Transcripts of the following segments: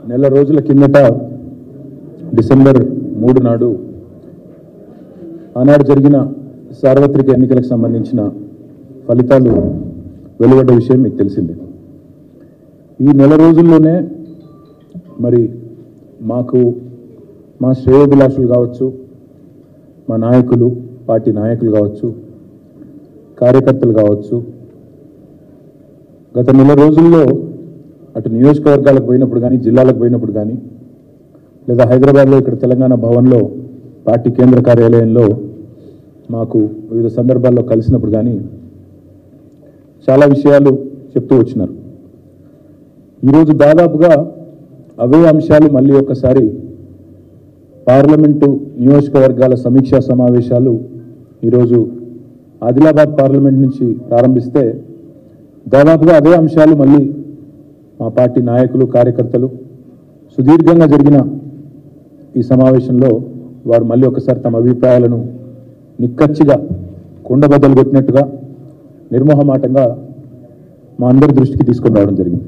నెల రోజుల కిందట డిసెంబర్ 3 నాడు ఆనాడు జరిగిన సార్వత్రిక ఎన్నికలకు సంబంధించిన ఫలితాలు వెలువడ్డ విషయం మీకు తెలిసిందే. ఈ నెల రోజుల్లోనే మరి మాకు మా శ్రేయోభిలాషులు కావచ్చు, మా నాయకులు, పార్టీ నాయకులు కావచ్చు, కార్యకర్తలు కావచ్చు, గత నెల రోజుల్లో అటు నియోజకవర్గాలకు పోయినప్పుడు కానీ, జిల్లాలకు పోయినప్పుడు కానీ, లేదా హైదరాబాద్లో ఇక్కడ తెలంగాణ భవన్లో పార్టీ కేంద్ర కార్యాలయంలో మాకు వివిధ సందర్భాల్లో కలిసినప్పుడు కానీ చాలా విషయాలు చెప్తూ వచ్చినారు. ఈరోజు దాదాపుగా అవే అంశాలు మళ్ళీ ఒక్కసారి పార్లమెంటు నియోజకవర్గాల సమీక్షా సమావేశాలు ఈరోజు ఆదిలాబాద్ పార్లమెంట్ నుంచి ప్రారంభిస్తే దాదాపుగా అదే అంశాలు మళ్ళీ మా పార్టీ నాయకులు, కార్యకర్తలు సుదీర్ఘంగా జరిగిన ఈ సమావేశంలో వారు మళ్ళీ ఒకసారి తమ అభిప్రాయాలను నిక్కచ్చిగా కుండబద్దలు కొట్టినట్టుగా నిర్మోహమాటంగా మా అందరి దృష్టికి తీసుకొని రావడం జరిగింది.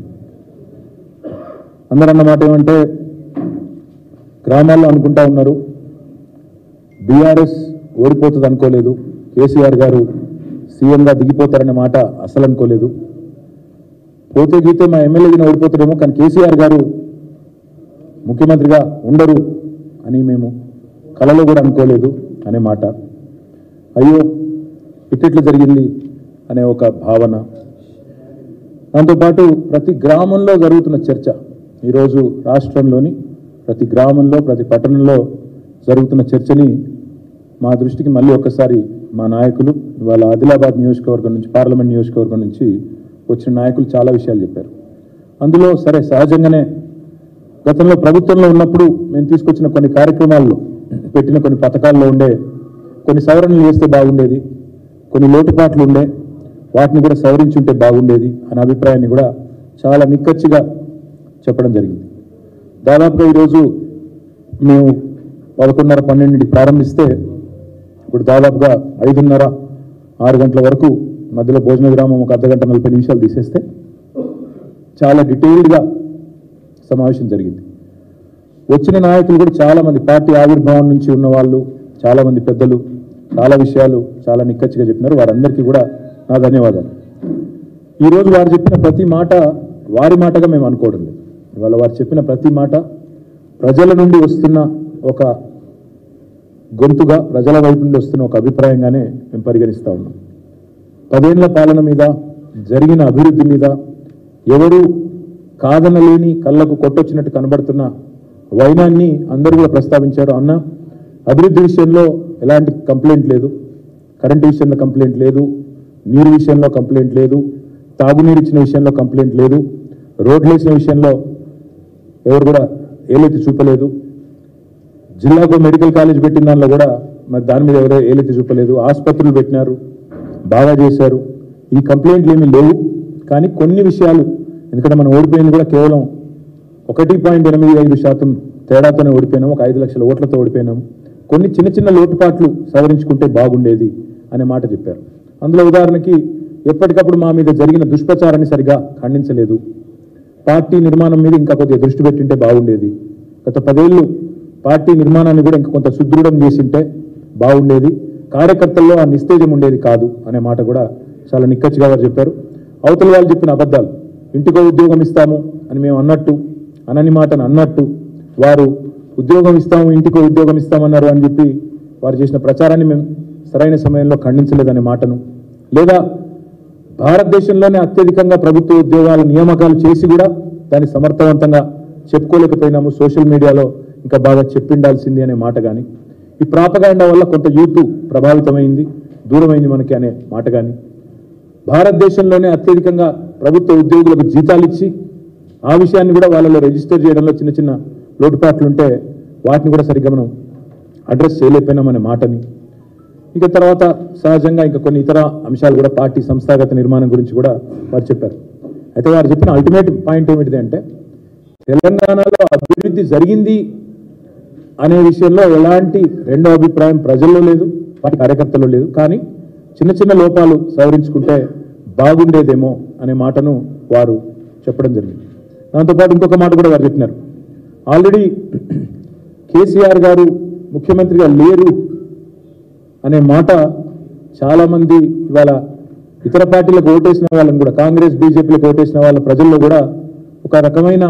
అందరూ అన్నమాట ఏమంటే, గ్రామాల్లో అనుకుంటా ఉన్నారు బీఆర్ఎస్ ఓడిపోతుంది అనుకోలేదు, కేసీఆర్ గారు సీఎంగా దిగిపోతారనే మాట అసలు అనుకోలేదు, పోతే గీతే మా ఎమ్మెల్యేగా ఓడిపోతారేమో కానీ కేసీఆర్ గారు ముఖ్యమంత్రిగా ఉండరు అని మేము కలలో కూడా అనుకోలేదు అనే మాట, అయ్యో ఇట్లా జరిగింది అనే ఒక భావన. దాంతోపాటు ప్రతి గ్రామంలో జరుగుతున్న చర్చ, ఈరోజు రాష్ట్రంలోని ప్రతి గ్రామంలో, ప్రతి పట్టణంలో జరుగుతున్న చర్చని మా దృష్టికి మళ్ళీ ఒక్కసారి మా నాయకులు, ఇవాళ ఆదిలాబాద్ నియోజకవర్గం నుంచి, పార్లమెంట్ నియోజకవర్గం నుంచి వచ్చిన నాయకులు చాలా విషయాలు చెప్పారు. అందులో సరే సహజంగానే గతంలో ప్రభుత్వంలో ఉన్నప్పుడు మేము తీసుకొచ్చిన కొన్ని కార్యక్రమాల్లో, పెట్టిన కొన్ని పథకాల్లో ఉండే కొన్ని సవరణలు చేస్తే బాగుండేది, కొన్ని లోటుపాట్లు ఉండే, వాటిని కూడా సవరించుంటే బాగుండేది అనే అభిప్రాయాన్ని కూడా చాలా నిక్కచ్చిగా చెప్పడం జరిగింది. దాదాపుగా ఈరోజు మేము 11:30-12 ప్రారంభిస్తే ఇప్పుడు దాదాపుగా 5:30-6 గంటల వరకు మధ్యలో భోజన విరామం ఒక అర్ధగంట 40 నిమిషాలు తీసేస్తే చాలా డీటెయిల్డ్గా సమావేశం జరిగింది. వచ్చిన నాయకులు కూడా చాలామంది పార్టీ ఆవిర్భావం నుంచి ఉన్న వాళ్ళు, చాలామంది పెద్దలు చాలా విషయాలు చాలా నిక్కచ్చిగా చెప్పినారు. వారందరికీ కూడా నా ధన్యవాదాలు. ఈరోజు వారు చెప్పిన ప్రతి మాట వారి మాటగా మేము అనుకోవడం లేదు. ఇవాళ వారు చెప్పిన ప్రతి మాట ప్రజల నుండి వస్తున్న ఒక గొంతుగా, ప్రజల వైపు నుండి వస్తున్న ఒక అభిప్రాయంగానే మేము పరిగణిస్తూ ఉన్నాం. 10 ఏళ్ల పాలన మీద, జరిగిన అభివృద్ధి మీద ఎవరు కాదనలేని, కళ్ళకు కొట్టొచ్చినట్టు కనబడుతున్న వైనాన్ని అందరూ కూడా ప్రస్తావించారు. అన్న అభివృద్ధి విషయంలో ఎలాంటి కంప్లైంట్ లేదు, కరెంటు విషయంలో కంప్లైంట్ లేదు, నీరు విషయంలో కంప్లైంట్ లేదు, తాగునీరు ఇచ్చిన విషయంలో కంప్లైంట్ లేదు, రోడ్లు వేసిన విషయంలో ఎవరు కూడా ఏలెత్తి చూపలేదు, జిల్లాకు మెడికల్ కాలేజ్ పెట్టిన దానిలో కూడా మరి దాని మీద ఎవరో ఏలెత్తి చూపలేదు, ఆసుపత్రులు పెట్టినారు, బాగా చేశారు, ఈ కంప్లైంట్లు ఏమీ లేవు. కానీ కొన్ని విషయాలు, ఎందుకంటే మనం ఓడిపోయింది కూడా కేవలం 1.85% తేడాతోనే ఓడిపోయినాము, ఒక 5 లక్షల ఓట్లతో ఓడిపోయినాము, కొన్ని చిన్న చిన్న లోటుపాట్లు సవరించుకుంటే బాగుండేది అనే మాట చెప్పారు. అందులో ఉదాహరణకి ఎప్పటికప్పుడు మా మీద జరిగిన దుష్ప్రచారాన్ని సరిగా ఖండించలేదు, పార్టీ నిర్మాణం మీద ఇంకా కొద్దిగా దృష్టి పెట్టింటే బాగుండేది, గత 10 ఏళ్ళు పార్టీ నిర్మాణాన్ని కూడా ఇంకా కొంత సుదృఢం చేసింటే బాగుండేది, కార్యకర్తల్లో ఆ నిస్తేజం ఉండేది కాదు అనే మాట కూడా చాలా నిక్కచ్చిగా వారు చెప్పారు. అవతల వాళ్ళు చెప్పిన అబద్ధాలు, ఇంటికో ఉద్యోగం ఇస్తాము అని మేము అన్నట్టు, అనని మాటను అన్నట్టు, వారు ఉద్యోగం ఇస్తాము, ఇంటికో ఉద్యోగం ఇస్తామన్నారు అని చెప్పి వారు చేసిన ప్రచారాన్ని మేము సరైన సమయంలో ఖండించలేదనే మాటను, లేదా భారతదేశంలోనే అత్యధికంగా ప్రభుత్వ ఉద్యోగాల నియామకాలు చేసి కూడా దాన్ని సమర్థవంతంగా చెప్పుకోలేకపోయినాము, సోషల్ మీడియాలో ఇంకా బాగా చెప్పిండాల్సింది అనే మాట కానీ, ఈ ప్రాపగాండా వల్ల కొంత యూత్ ప్రభావితమైంది, దూరమైంది మనకి అనే మాట కానీ, భారతదేశంలోనే అత్యధికంగా ప్రభుత్వ ఉద్యోగులకు జీతాలు ఇచ్చి ఆ విషయాన్ని కూడా వాళ్ళలో రిజిస్టర్ చేయడంలో చిన్న చిన్న లోటుపాట్లుంటే వాటిని కూడా సరిగ్గా మనం అడ్రస్ చేయలేకపోయినామనే మాటని, ఇక తర్వాత సహజంగా ఇంకా కొన్ని ఇతర అంశాలు కూడా పార్టీ సంస్థాగత నిర్మాణం గురించి కూడా వారు చెప్పారు. అయితే వారు చెప్పిన అల్టిమేట్ పాయింట్ ఏమిటిది అంటే, తెలంగాణలో అభివృద్ధి జరిగింది అనే విషయంలో ఎలాంటి రెండో అభిప్రాయం ప్రజల్లో లేదు, పార్టీ కార్యకర్తల్లో లేదు. కానీ చిన్న చిన్న లోపాలు సవరించుకుంటే బాగుండేదేమో అనే మాటను వారు చెప్పడం జరిగింది. దాంతోపాటు ఇంకొక మాట కూడా వారు చెప్పినారు, ఆల్రెడీ కేసీఆర్ గారు ముఖ్యమంత్రిగా లేరు అనే మాట చాలామంది ఇవాళ ఇతర పార్టీలకు ఓటేసిన వాళ్ళని కూడా, కాంగ్రెస్ బీజేపీలకు ఓటేసిన వాళ్ళ ప్రజల్లో కూడా ఒక రకమైన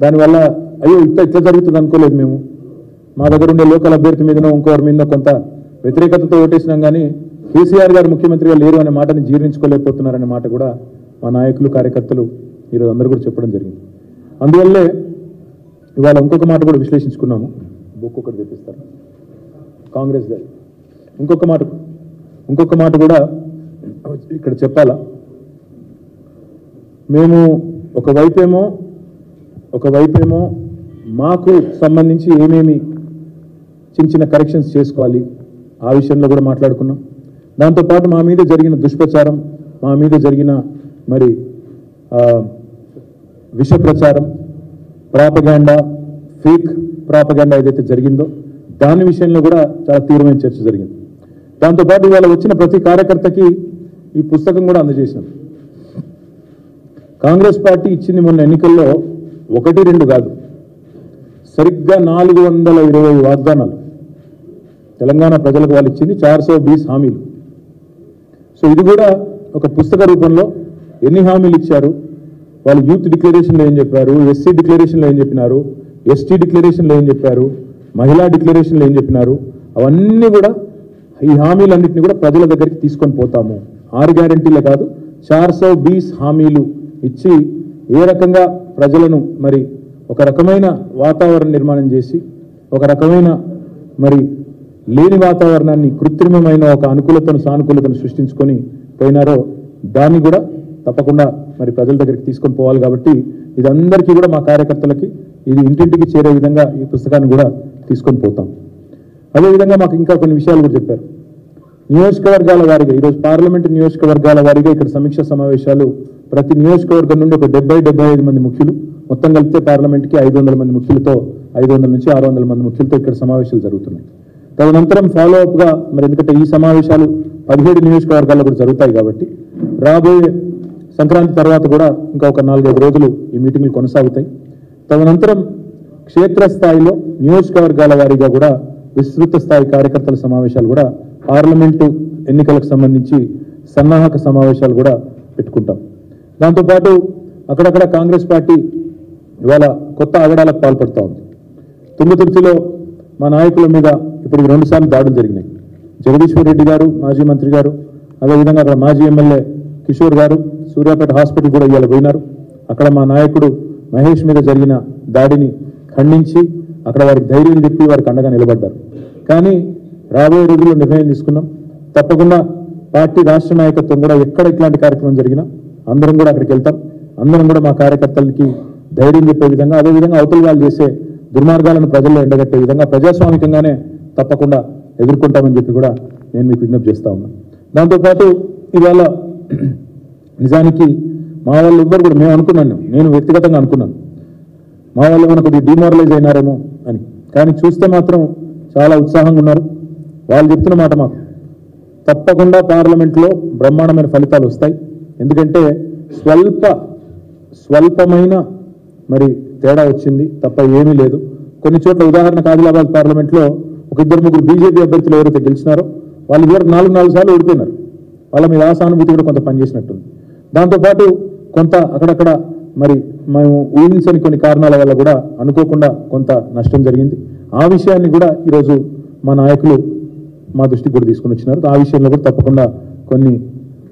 దానివల్ల అయ్యో ఇట్లా జరుగుతుంది అనుకోలేదు మేము, మా దగ్గర ఉండే లోకల్ అభ్యర్థి మీదనో ఇంకోరి మీద కొంత వ్యతిరేకతతో ఓటేసినాం, కానీ కేసీఆర్ గారు ముఖ్యమంత్రిగా లేరు అనే మాటని జీర్ణించుకోలేకపోతున్నారనే మాట కూడా మా నాయకులు కార్యకర్తలు ఈరోజు అందరూ కూడా చెప్పడం జరిగింది. అందువల్లే ఇవాళ ఇంకొక మాట కూడా విశ్లేషించుకున్నాము. బుక్ ఒకటి తెప్పిస్తారు కాంగ్రెస్ గారు. ఇంకొక మాట కూడా ఇక్కడ చెప్పాలా. మేము ఒకవైపేమో మాకు సంబంధించి ఏమేమి చిన్న కరెక్షన్స్ చేసుకోవాలి ఆ విషయంలో కూడా మాట్లాడుకున్నాం. దాంతోపాటు మా మీద జరిగిన దుష్ప్రచారం, మా మీద జరిగిన మరి విష ప్రచారం, ప్రాపగాండా, ఫేక్ ప్రాపగాండా ఏదైతే జరిగిందో దాని విషయంలో కూడా చాలా తీవ్రమైన చర్చ జరిగింది. దాంతోపాటు ఇవాళ వచ్చిన ప్రతి కార్యకర్తకి ఈ పుస్తకం కూడా అందజేశాం. కాంగ్రెస్ పార్టీ ఇచ్చింది మొన్న ఎన్నికల్లో 1-2 కాదు, సరిగ్గా 420 వాగ్దానాలు తెలంగాణ ప్రజలకు వాళ్ళు ఇచ్చింది, 420 హామీలు. సో ఇది కూడా ఒక పుస్తక రూపంలో ఎన్ని హామీలు ఇచ్చారు, వాళ్ళు యూత్ డిక్లరేషన్లో ఏం చెప్పారు, ఎస్సీ డిక్లరేషన్లో ఏం చెప్పినారు, ఎస్టీ డిక్లరేషన్లో ఏం చెప్పారు, మహిళా డిక్లరేషన్లో ఏం చెప్పినారు, అవన్నీ కూడా ఈ హామీలన్నింటినీ కూడా ప్రజల దగ్గరికి తీసుకొని పోతాము. 6 గ్యారెంటీలే కాదు, 420 హామీలు ఇచ్చి ఏ రకంగా ప్రజలను మరి ఒక రకమైన వాతావరణ నిర్మాణం చేసి, ఒక రకమైన మరి లేని వాతావరణాన్ని కృత్రిమమైన ఒక అనుకూలతను సానుకూలతను సృష్టించుకొని పోయినారో దాన్ని కూడా తప్పకుండా మరి ప్రజల దగ్గరికి తీసుకొని పోవాలి. కాబట్టి ఇది అందరికీ కూడా మా కార్యకర్తలకి ఇది ఇంటింటికి చేరే విధంగా ఈ పుస్తకాన్ని కూడా తీసుకొని పోతాం. అదేవిధంగా మాకు ఇంకా కొన్ని విషయాలు కూడా చెప్పారు. నియోజకవర్గాల వారీగా ఈరోజు పార్లమెంటు నియోజకవర్గాల వారీగా ఇక్కడ సమీక్ష సమావేశాలు ప్రతి నియోజకవర్గం నుండి ఒక 70-75 మంది ముఖ్యులు, మొత్తం కలిపితే పార్లమెంట్కి 500 మంది ముఖ్యులతో 500 నుంచి 600 మంది ముఖ్యులతో ఇక్కడ సమావేశాలు జరుగుతున్నాయి. తదనంతరం ఫాలో అప్గా మరి ఎందుకంటే ఈ సమావేశాలు 17 నియోజకవర్గాల్లో కూడా జరుగుతాయి కాబట్టి రాబోయే సంక్రాంతి తర్వాత కూడా ఇంకా ఒక 4-5 రోజులు ఈ మీటింగ్లు కొనసాగుతాయి. తదనంతరం క్షేత్రస్థాయిలో నియోజకవర్గాల వారీగా కూడా విస్తృత స్థాయి కార్యకర్తల సమావేశాలు కూడా పార్లమెంటు ఎన్నికలకు సంబంధించి సన్నాహక సమావేశాలు కూడా పెట్టుకుంటాం. దాంతోపాటు అక్కడక్కడ కాంగ్రెస్ పార్టీ ఇవాళ కొత్త ఆగడాలకు పాల్పడుతూ ఉంది. తుంగతుర్తిలో మా నాయకుల మీద ఇప్పటికి 2 సార్లు దాడులు జరిగినాయి. జగదీశ్వర్ రెడ్డి గారు మాజీ మంత్రి గారు, అదేవిధంగా అక్కడ మాజీ ఎమ్మెల్యే కిషోర్ గారు సూర్యాపేట హాస్పిటల్ కూడా ఇవాళ పోయినారు. అక్కడ మా నాయకుడు మహేష్ మీద జరిగిన దాడిని ఖండించి అక్కడ వారికి ధైర్యం చెప్పి వారికి అండగా నిలబడ్డారు. కానీ రాబోయే రోజుల్లో నిర్ణయం తీసుకున్నాం, తప్పకుండా పార్టీ రాష్ట్ర నాయకత్వం కూడా ఎక్కడ ఇట్లాంటి కార్యక్రమం జరిగినా అందరం కూడా అక్కడికి వెళ్తాం. అందరం కూడా మా కార్యకర్తలకి ధైర్యం చెప్పే విధంగా, అదేవిధంగా అవతల వాళ్ళు చేసే దుర్మార్గాలను ప్రజల్లో ఎండగట్టే విధంగా ప్రజాస్వామికంగానే తప్పకుండా ఎదుర్కొంటామని చెప్పి కూడా నేను మీకు విజ్ఞప్తి చేస్తా ఉన్నాను. దాంతోపాటు ఇవాళ నిజానికి మా వాళ్ళు ఎవ్వరు కూడా మేము అనుకున్నాను, నేను వ్యక్తిగతంగా అనుకున్నాను మా వాళ్ళు ఏమైనా కొద్దిగా డిమారలైజ్ అయినారేమో అని, కానీ చూస్తే మాత్రం చాలా ఉత్సాహంగా ఉన్నారు. వాళ్ళు చెప్తున్న మాట మాకు తప్పకుండా పార్లమెంట్లో బ్రహ్మాండమైన ఫలితాలు వస్తాయి. ఎందుకంటే స్వల్పమైన మరి తేడా వచ్చింది తప్ప ఏమీ లేదు. కొన్ని చోట్ల ఉదాహరణకు ఆదిలాబాద్ పార్లమెంట్లో ఒక 2-3 బీజేపీ అభ్యర్థులు ఎవరైతే గెలిచినారో వాళ్ళు ఇదివరకు 4 సార్లు ఓడిపోయినారు. వాళ్ళ మీద ఆ సానుభూతి కూడా కొంత పనిచేసినట్టుంది. దాంతోపాటు కొంత అక్కడక్కడ మరి మేము ఊహించని కొన్ని కారణాల వల్ల కూడా అనుకోకుండా కొంత నష్టం జరిగింది. ఆ విషయాన్ని కూడా ఈరోజు మా నాయకులు మా దృష్టికి కూడా తీసుకుని వచ్చినారు. ఆ విషయంలో కూడా తప్పకుండా కొన్ని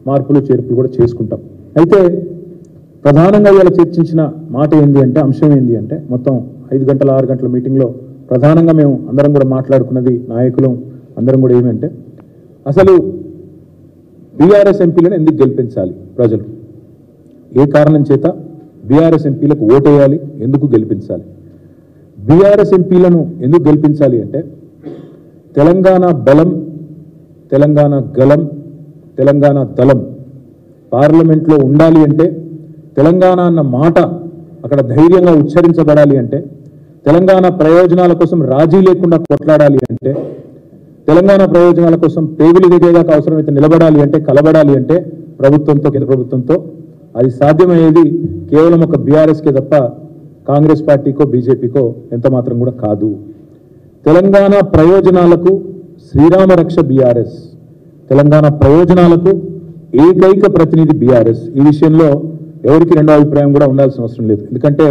మార్పులు చేర్పులు కూడా చేసుకుంటాం. అయితే ప్రధానంగా ఇవాళ చర్చించిన మాట ఏంటి అంటే, అంశం ఏంటి అంటే, మొత్తం 5 గంటల 6 గంటల మీటింగ్లో ప్రధానంగా మేము అందరం కూడా మాట్లాడుకున్నది, నాయకులు అందరం కూడా ఏమంటే, అసలు బీఆర్ఎస్ ఎంపీలను ఎందుకు గెలిపించాలి ప్రజలు, ఏ కారణం చేత బీఆర్ఎస్ ఎంపీలకు ఓటేయాలి, ఎందుకు గెలిపించాలి. బీఆర్ఎస్ ఎంపీలను ఎందుకు గెలిపించాలి అంటే, తెలంగాణ బలం, తెలంగాణ గలం, తెలంగాణ దళం పార్లమెంట్లో ఉండాలి అంటే, తెలంగాణ అన్న మాట అక్కడ ధైర్యంగా ఉచ్చరించబడాలి అంటే, తెలంగాణ ప్రయోజనాల కోసం రాజీ లేకుండా కొట్లాడాలి అంటే, తెలంగాణ ప్రయోజనాల కోసం పేగులు దిగేదాకా అవసరమైతే నిలబడాలి అంటే, కలబడాలి అంటే ప్రభుత్వంతో, కేంద్ర ప్రభుత్వంతో అది సాధ్యమయ్యేది కేవలం ఒక బీఆర్ఎస్కే తప్ప కాంగ్రెస్ పార్టీకో బీజేపీకో ఎంత మాత్రం కూడా కాదు. తెలంగాణ ప్రయోజనాలకు శ్రీరామ రక్ష బీఆర్ఎస్, తెలంగాణ ప్రయోజనాలకు ఏకైక ప్రతినిధి బీఆర్ఎస్. ఈ విషయంలో ఎవరికి రెండో అభిప్రాయం కూడా ఉండాల్సిన అవసరం లేదు. ఎందుకంటే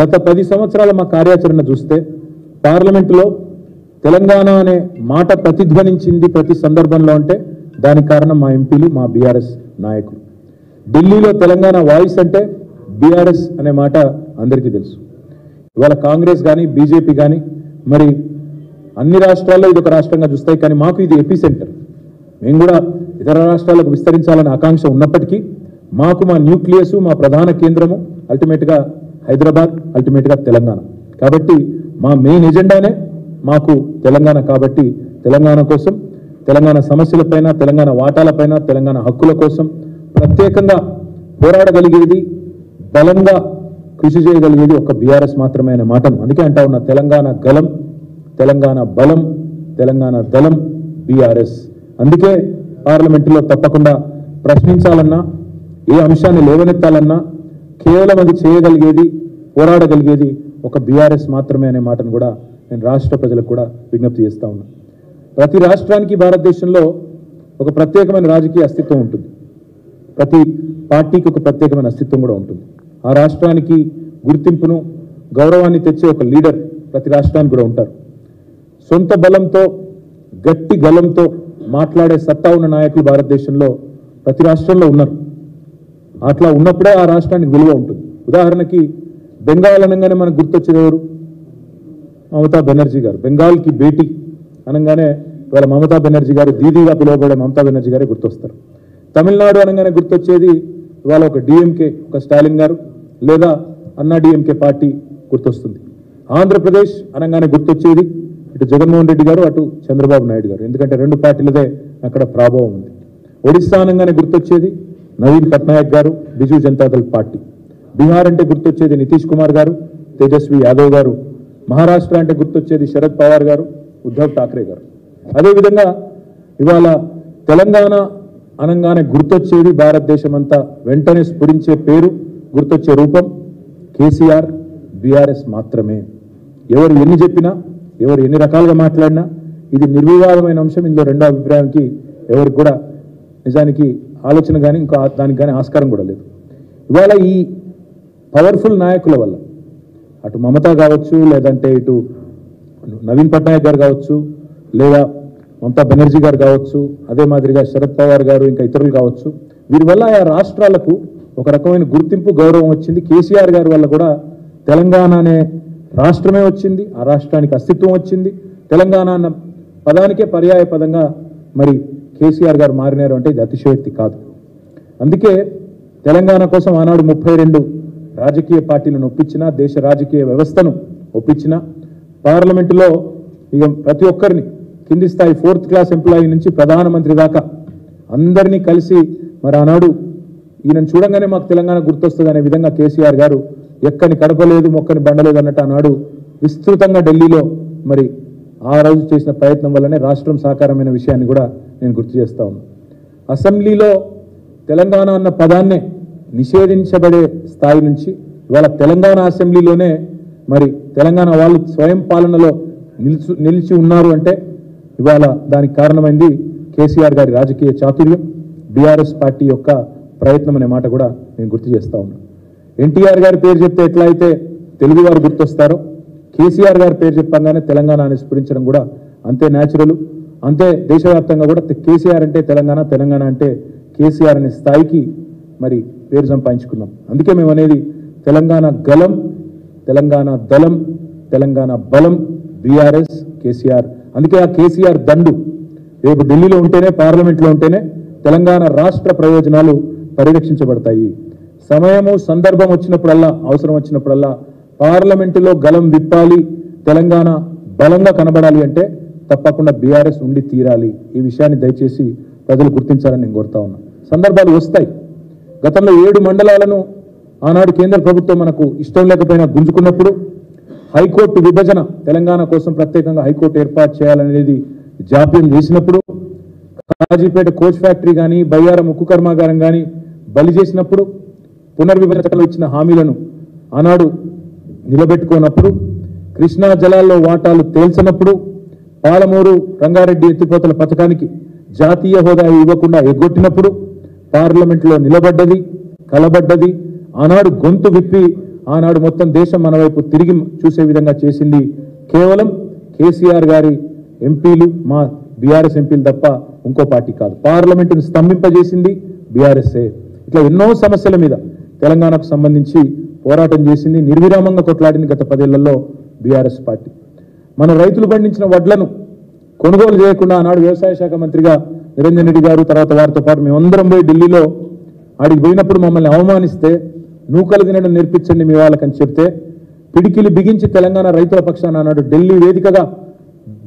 గత 10 సంవత్సరాల మా కార్యాచరణ చూస్తే పార్లమెంటులో తెలంగాణ అనే మాట ప్రతిధ్వనించింది ప్రతి సందర్భంలో. అంటే దానికి కారణం మా ఎంపీలు, మా బీఆర్ఎస్ నాయకులు. ఢిల్లీలో తెలంగాణ వాయిస్ అంటే బీఆర్ఎస్ అనే మాట అందరికీ తెలుసు. ఇవాళ కాంగ్రెస్ కానీ బీజేపీ కానీ మరి అన్ని రాష్ట్రాల్లో ఇది ఒక రాష్ట్రంగా చూస్తాయి, కానీ మాకు ఇది ఎపి సెంటర్. మేము కూడా ఇతర రాష్ట్రాలకు విస్తరించాలనే ఆకాంక్ష ఉన్నప్పటికీ మాకు మా న్యూక్లియస్, మా ప్రధాన కేంద్రము అల్టిమేట్గా హైదరాబాద్, అల్టిమేట్గా తెలంగాణ. కాబట్టి మా మెయిన్ ఎజెండానే మాకు తెలంగాణ. కాబట్టి తెలంగాణ కోసం, తెలంగాణ సమస్యలపైన, తెలంగాణ వాటాలపైన, తెలంగాణ హక్కుల కోసం ప్రత్యేకంగా పోరాడగలిగేది, బలంగా కృషి చేయగలిగేది ఒక బీఆర్ఎస్ మాత్రమే అనే మాటను అందుకే అంటా ఉన్న తెలంగాణ గలం, తెలంగాణ బలం, తెలంగాణ దళం బీఆర్ఎస్. అందుకే పార్లమెంటులో తప్పకుండా ప్రశ్నించాలన్నా, ఏ అంశాన్ని లేవనెత్తాలన్నా కేవలం అది చేయగలిగేది, పోరాడగలిగేది ఒక బీఆర్ఎస్ మాత్రమే అనే మాటను కూడా నేను రాష్ట్ర ప్రజలకు కూడా విజ్ఞప్తి చేస్తా ఉన్నా. ప్రతి రాష్ట్రానికి భారతదేశంలో ఒక ప్రత్యేకమైన రాజకీయ అస్తిత్వం ఉంటుంది. ప్రతి పార్టీకి ఒక ప్రత్యేకమైన అస్తిత్వం కూడా ఉంటుంది. ఆ రాష్ట్రానికి గుర్తింపును, గౌరవాన్ని తెచ్చే ఒక లీడర్ ప్రతి రాష్ట్రానికి కూడా ఉంటారు. సొంత బలంతో, గట్టి గలంతో మాట్లాడే సత్తా ఉన్న నాయకులు భారతదేశంలో ప్రతి రాష్ట్రంలో ఉన్నారు. అట్లా ఉన్నప్పుడే ఆ రాష్ట్రానికి విలువ ఉంటుంది. ఉదాహరణకి బెంగాల్ అనగానే మనకు గుర్తొచ్చేది ఎవరు? మమతా బెనర్జీ గారు. బెంగాల్కి భేటీ అనగానే ఇవాళ మమతా బెనర్జీ గారు, దీదీగా పిలువబడే మమతా బెనర్జీ గారే గుర్తొస్తారు. తమిళనాడు అనగానే గుర్తొచ్చేది ఇవాళ ఒక డిఎంకే, ఒక స్టాలిన్ గారు, లేదా అన్నా డిఎంకే పార్టీ గుర్తొస్తుంది. ఆంధ్రప్రదేశ్ అనగానే గుర్తొచ్చేది ఇటు జగన్మోహన్ రెడ్డి గారు, అటు చంద్రబాబు నాయుడు గారు. ఎందుకంటే రెండు పార్టీలదే అక్కడ ప్రభావం ఉంది. ఒడిశా అనగానే గుర్తొచ్చేది నవీన్ పట్నాయక్ గారు, బిజు జనతాదళ్ పార్టీ. బీహార్ అంటే గుర్తొచ్చేది నితీష్ కుమార్ గారు, తేజస్వి యాదవ్ గారు. మహారాష్ట్ర అంటే గుర్తొచ్చేది శరద్ పవార్ గారు, ఉద్ధవ్ ఠాక్రే గారు. అదేవిధంగా ఇవాళ తెలంగాణ అనగానే గుర్తొచ్చేది భారతదేశం అంతా వెంటనే స్ఫురించే పేరు, గుర్తొచ్చే రూపం కేసీఆర్, బీఆర్ఎస్ మాత్రమే. ఎవరు ఎన్ని చెప్పినా, ఎవరు ఎన్ని రకాలుగా మాట్లాడినా ఇది నిర్వివాదమైన అంశం. ఇందులో రెండో అభిప్రాయానికి ఎవరికి కూడా నిజానికి ఆలోచన కానీ ఇంకా దానికి కానీ ఆస్కారం కూడా లేదు. ఇవాళ ఈ పవర్ఫుల్ నాయకుల వల్ల అటు మమతా కావచ్చు, లేదంటే ఇటు నవీన్ పట్నాయక్ గారు కావచ్చు, లేదా మమతా బెనర్జీ గారు కావచ్చు, అదే మాదిరిగా శరద్ పవార్ గారు, ఇంకా ఇతరులు కావచ్చు, వీరి వల్ల ఆ రాష్ట్రాలకు ఒక రకమైన గుర్తింపు, గౌరవం వచ్చింది. కేసీఆర్ గారి వల్ల కూడా తెలంగాణ అనే రాష్ట్రమే వచ్చింది, ఆ రాష్ట్రానికి అస్తిత్వం వచ్చింది. తెలంగాణ అన్న పదానికే పర్యాయ పదంగా మరి కేసీఆర్ గారు మారినారు అంటే ఇది అతిశయోక్తి కాదు. అందుకే తెలంగాణ కోసం ఆనాడు 32 రాజకీయ పార్టీలను ఒప్పించిన, దేశ రాజకీయ వ్యవస్థను ఒప్పించిన, పార్లమెంటులో ఇక ప్రతి ఒక్కరిని కింది స్థాయి 4th క్లాస్ ఎంప్లాయీ నుంచి ప్రధానమంత్రి దాకా అందరినీ కలిసి మరి ఆనాడు ఈయనను చూడంగానే మాకు తెలంగాణ గుర్తొస్తుంది అనే విధంగా కేసీఆర్ గారు ఎక్కని కడపలేదు, మొక్కని బండలేదు అన్నట్టు ఆనాడు విస్తృతంగా ఢిల్లీలో మరి ఆ రోజు చేసిన ప్రయత్నం వల్లనే రాష్ట్రం సాకారమైన విషయాన్ని కూడా నేను గుర్తు చేస్తా ఉన్నాను. అసెంబ్లీలో తెలంగాణ అన్న పదాన్నే నిషేధించబడే స్థాయి నుంచి ఇవాళ తెలంగాణ అసెంబ్లీలోనే మరి తెలంగాణ వాళ్ళు స్వయం పాలనలో నిలిచి ఉన్నారు అంటే ఇవాళ దానికి కారణమైంది కేసీఆర్ గారి రాజకీయ చాతుర్యం, బీఆర్ఎస్ పార్టీ యొక్క ప్రయత్నం అనే మాట కూడా నేను గుర్తు చేస్తా ఉన్నాను. ఎన్టీఆర్ గారి పేరు చెప్తే ఎట్లా అయితే తెలుగువారు గుర్తొస్తారో, కేసీఆర్ గారి పేరు చెప్పగానే తెలంగాణ అని స్ఫురించడం కూడా అంతే న్యాచురల్. అంతే దేశవ్యాప్తంగా కూడా కేసీఆర్ అంటే తెలంగాణ, తెలంగాణ అంటే కేసీఆర్ అనే స్థాయికి మరి పేరు సంపాదించుకున్నాం. అందుకే మేము అనేది తెలంగాణ గలం, తెలంగాణ దళం, తెలంగాణ బలం బీఆర్ఎస్, కేసీఆర్. అందుకే ఆ కేసీఆర్ దండు రేపు ఢిల్లీలో ఉంటేనే, పార్లమెంట్లో ఉంటేనే తెలంగాణ రాష్ట్ర ప్రయోజనాలు పరిరక్షించబడతాయి. సమయము, సందర్భం వచ్చినప్పుడల్లా, అవసరం వచ్చినప్పుడల్లా పార్లమెంటులో గలం విప్పాలి, తెలంగాణ బలంగా కనబడాలి అంటే తప్పకుండా బీఆర్ఎస్ ఉండి తీరాలి. ఈ విషయాన్ని దయచేసి ప్రజలు గుర్తించాలని నేను కోరుతా ఉన్నా. సందర్భాలు వస్తాయి. గతంలో 7 మండలాలను ఆనాడు కేంద్ర ప్రభుత్వం మనకు ఇష్టం లేకపోయినా గుంజుకున్నప్పుడు, హైకోర్టు విభజన తెలంగాణ కోసం ప్రత్యేకంగా హైకోర్టు ఏర్పాటు చేయాలనేది జాప్యం చేసినప్పుడు, కాజీపేట కోచ్ ఫ్యాక్టరీ కానీ, బయ్యారం ఉక్కు కర్మాగారం కానీ బలి చేసినప్పుడు, పునర్విభజన చట్టంలో ఇచ్చిన హామీలను ఆనాడు నిలబెట్టుకోనప్పుడు, కృష్ణా జలాల్లో వాటాలు తేల్చినప్పుడు, పాలమూరు రంగారెడ్డి ఎత్తిపోతల పథకానికి జాతీయ హోదా ఇవ్వకుండా ఎగ్గొట్టినప్పుడు పార్లమెంట్లో నిలబడ్డది, కలబడ్డది. ఆనాడు గొంతు విప్పి ఆనాడు మొత్తం దేశం మన వైపు తిరిగి చూసే విధంగా చేసింది కేవలం కేసీఆర్ గారి ఎంపీలు, మా బీఆర్ఎస్ ఎంపీలు తప్ప ఇంకో పార్టీ కాదు. పార్లమెంటును స్తంభింపజేసింది బీఆర్ఎస్ఏ. ఇట్లా ఎన్నో సమస్యల మీద తెలంగాణకు సంబంధించి పోరాటం చేసింది, నిర్విరామంగా కొట్లాడింది గత 10 ఏళ్లలో బీఆర్ఎస్ పార్టీ. మన రైతులు పండించిన వడ్లను కొనుగోలు చేయకుండా ఆనాడు వ్యవసాయ శాఖ మంత్రిగా నిరంజన్ రెడ్డి గారు, తర్వాత వారితో పాటు మేమందరం పోయి ఢిల్లీలో ఆడికి పోయినప్పుడు మమ్మల్ని అవమానిస్తే నూకలు తినడం నేర్పించండి మీ వాళ్ళకని చెప్తే పిడికిలి బిగించి తెలంగాణ రైతుల పక్షాన ఆనాడు ఢిల్లీ వేదికగా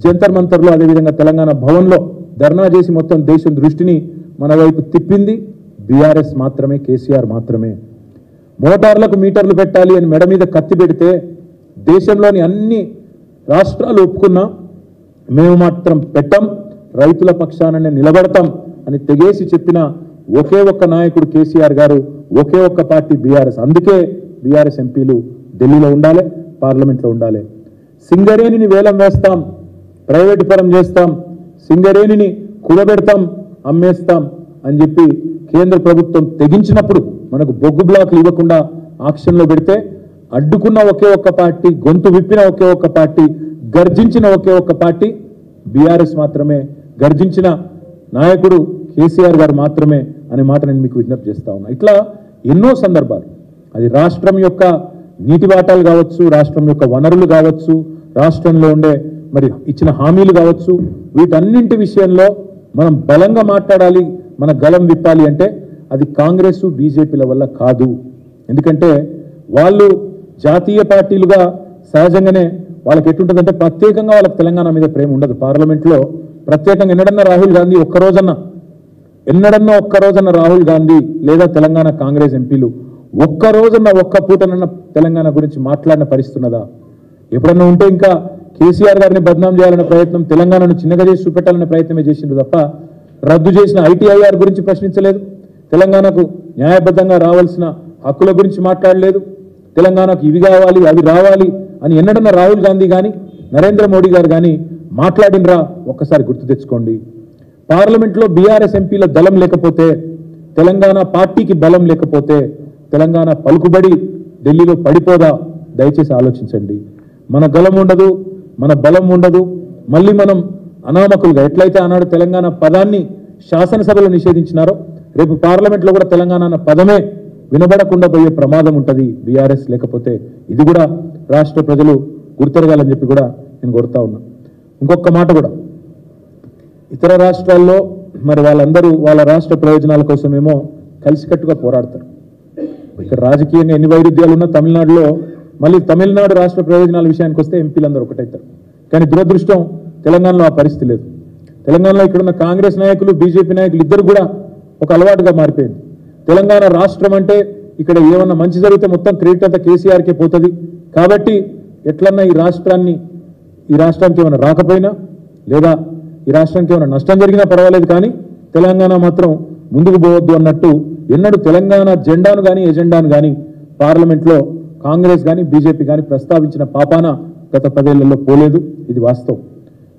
జంతర్ మంతర్లో, అదేవిధంగా తెలంగాణ భవన్లో ధర్నా చేసి మొత్తం దేశం దృష్టిని మన వైపు తిప్పింది బీఆర్ఎస్ మాత్రమే, కేసీఆర్ మాత్రమే. మోటార్లకు మీటర్లు పెట్టాలి అని మెడ మీద కత్తి పెడితే దేశంలోని అన్ని రాష్ట్రాలు ఒప్పుకున్నా మేము మాత్రం పెట్టం, రైతుల పక్షాననే నిలబడతాం అని తెగేసి చెప్పిన ఒకే ఒక్క నాయకుడు కేసీఆర్ గారు, ఒకే ఒక్క పార్టీ బీఆర్ఎస్. అందుకే బీఆర్ఎస్ ఎంపీలు ఢిల్లీలో ఉండాలి, పార్లమెంట్లో ఉండాలి. సింగరేణిని వేలం వేస్తాం, ప్రైవేటు పరం చేస్తాం, సింగరేణిని కూడబెడతాం, అమ్మేస్తాం అని చెప్పి కేంద్ర ప్రభుత్వం తెగించినప్పుడు మనకు బొగ్గు బ్లాక్లు ఇవ్వకుండా ఆక్షన్లో పెడితే అడ్డుకున్న ఒకే ఒక్క పార్టీ, గొంతు విప్పిన ఒకే ఒక్క పార్టీ, గర్జించిన ఒకే ఒక్క పార్టీ బీఆర్ఎస్ మాత్రమే, గర్జించిన నాయకుడు కేసీఆర్ గారు మాత్రమే అనే మాట నేను మీకు విజ్ఞప్తి చేస్తా ఉన్నా. ఇట్లా ఎన్నో సందర్భాలు, అది రాష్ట్రం యొక్క నీటి వాటాలు కావచ్చు, రాష్ట్రం యొక్క వనరులు కావచ్చు, రాష్ట్రంలో ఉండే మరి ఇచ్చిన హామీలు కావచ్చు, వీటన్నింటి విషయంలో మనం బలంగా మాట్లాడాలి, మన గలం విప్పాలి అంటే అది కాంగ్రెస్ బీజేపీల వల్ల కాదు. ఎందుకంటే వాళ్ళు జాతీయ పార్టీలుగా సహజంగానే వాళ్ళకి ఎట్టుంటుందంటే ప్రత్యేకంగా వాళ్ళకి తెలంగాణ మీద ప్రేమ ఉండదు. పార్లమెంట్లో ప్రత్యేకంగా ఎన్నడన్నా రాహుల్ గాంధీ ఒక్కరోజన్న రాహుల్ గాంధీ లేదా తెలంగాణ కాంగ్రెస్ ఎంపీలు ఒక్క పూటనన్న తెలంగాణ గురించి మాట్లాడిన పరిస్థితి ఉన్నదా? ఎప్పుడన్నా ఉంటే ఇంకా కేసీఆర్ గారిని బద్నాం చేయాలనే ప్రయత్నం, తెలంగాణను చిన్నగా చేసి చూపెట్టాలనే ప్రయత్నమే చేసిండు తప్ప రద్దు చేసిన ఐటీఐఆర్ గురించి ప్రశ్నించలేదు, తెలంగాణకు న్యాయబద్ధంగా రావాల్సిన హక్కుల గురించి మాట్లాడలేదు, తెలంగాణకు ఇవి కావాలి అవి రావాలి అని ఎన్నడన్నా రాహుల్ గాంధీ కానీ నరేంద్ర మోడీ గారు కానీ మాట్లాడినరా? ఒక్కసారి గుర్తు తెచ్చుకోండి. పార్లమెంట్లో బీఆర్ఎస్ ఎంపీల దళం లేకపోతే, తెలంగాణ పార్టీకి బలం లేకపోతే తెలంగాణ పలుకుబడి ఢిల్లీలో పడిపోదా? దయచేసి ఆలోచించండి. మన గలం ఉండదు, మన బలం ఉండదు. మళ్ళీ మనం అనామకులుగా ఎట్లయితే ఆనాడు తెలంగాణ పదాన్ని శాసనసభలో నిషేధించినారో రేపు పార్లమెంట్లో కూడా తెలంగాణ అన్న పదమే వినబడకుండా పోయే ప్రమాదం ఉంటుంది బీఆర్ఎస్ లేకపోతే. ఇది కూడా రాష్ట్ర ప్రజలు గుర్తెరగాలని చెప్పి కూడా నేను కోరుతా ఉన్నా. ఇంకొక మాట కూడా, ఇతర రాష్ట్రాల్లో మరి వాళ్ళందరూ వాళ్ళ రాష్ట్ర ప్రయోజనాల కోసమేమో కలిసికట్టుగా పోరాడతారు. ఇక్కడ రాజకీయంగా ఎన్ని వైరుధ్యాలు ఉన్నా తమిళనాడులో మళ్ళీ తమిళనాడు రాష్ట్ర ప్రయోజనాల విషయానికి వస్తే ఎంపీలందరూ ఒకటవుతారు. కానీ దురదృష్టం తెలంగాణలో ఆ పరిస్థితి లేదు. తెలంగాణలో ఇక్కడున్న కాంగ్రెస్ నాయకులు, బీజేపీ నాయకులు ఇద్దరు కూడా ఒక అలవాటుగా మారిపోయింది. తెలంగాణ రాష్ట్రం అంటే ఇక్కడ ఏమన్నా మంచి జరిగితే మొత్తం క్రెడిట్ అంతా కేసీఆర్కే పోతుంది కాబట్టి ఎట్లన్నా ఈ రాష్ట్రానికి ఏమైనా రాకపోయినా లేదా ఈ రాష్ట్రానికి ఏమైనా నష్టం జరిగినా పర్వాలేదు కానీ తెలంగాణ మాత్రం ముందుకు పోవద్దు అన్నట్టు ఎన్నడూ తెలంగాణ జెండాను కానీ ఎజెండాను కానీ పార్లమెంట్లో కాంగ్రెస్ కానీ బీజేపీ కానీ ప్రస్తావించిన పాపాన గత 10 ఏళ్లలో పోలేదు. ఇది వాస్తవం.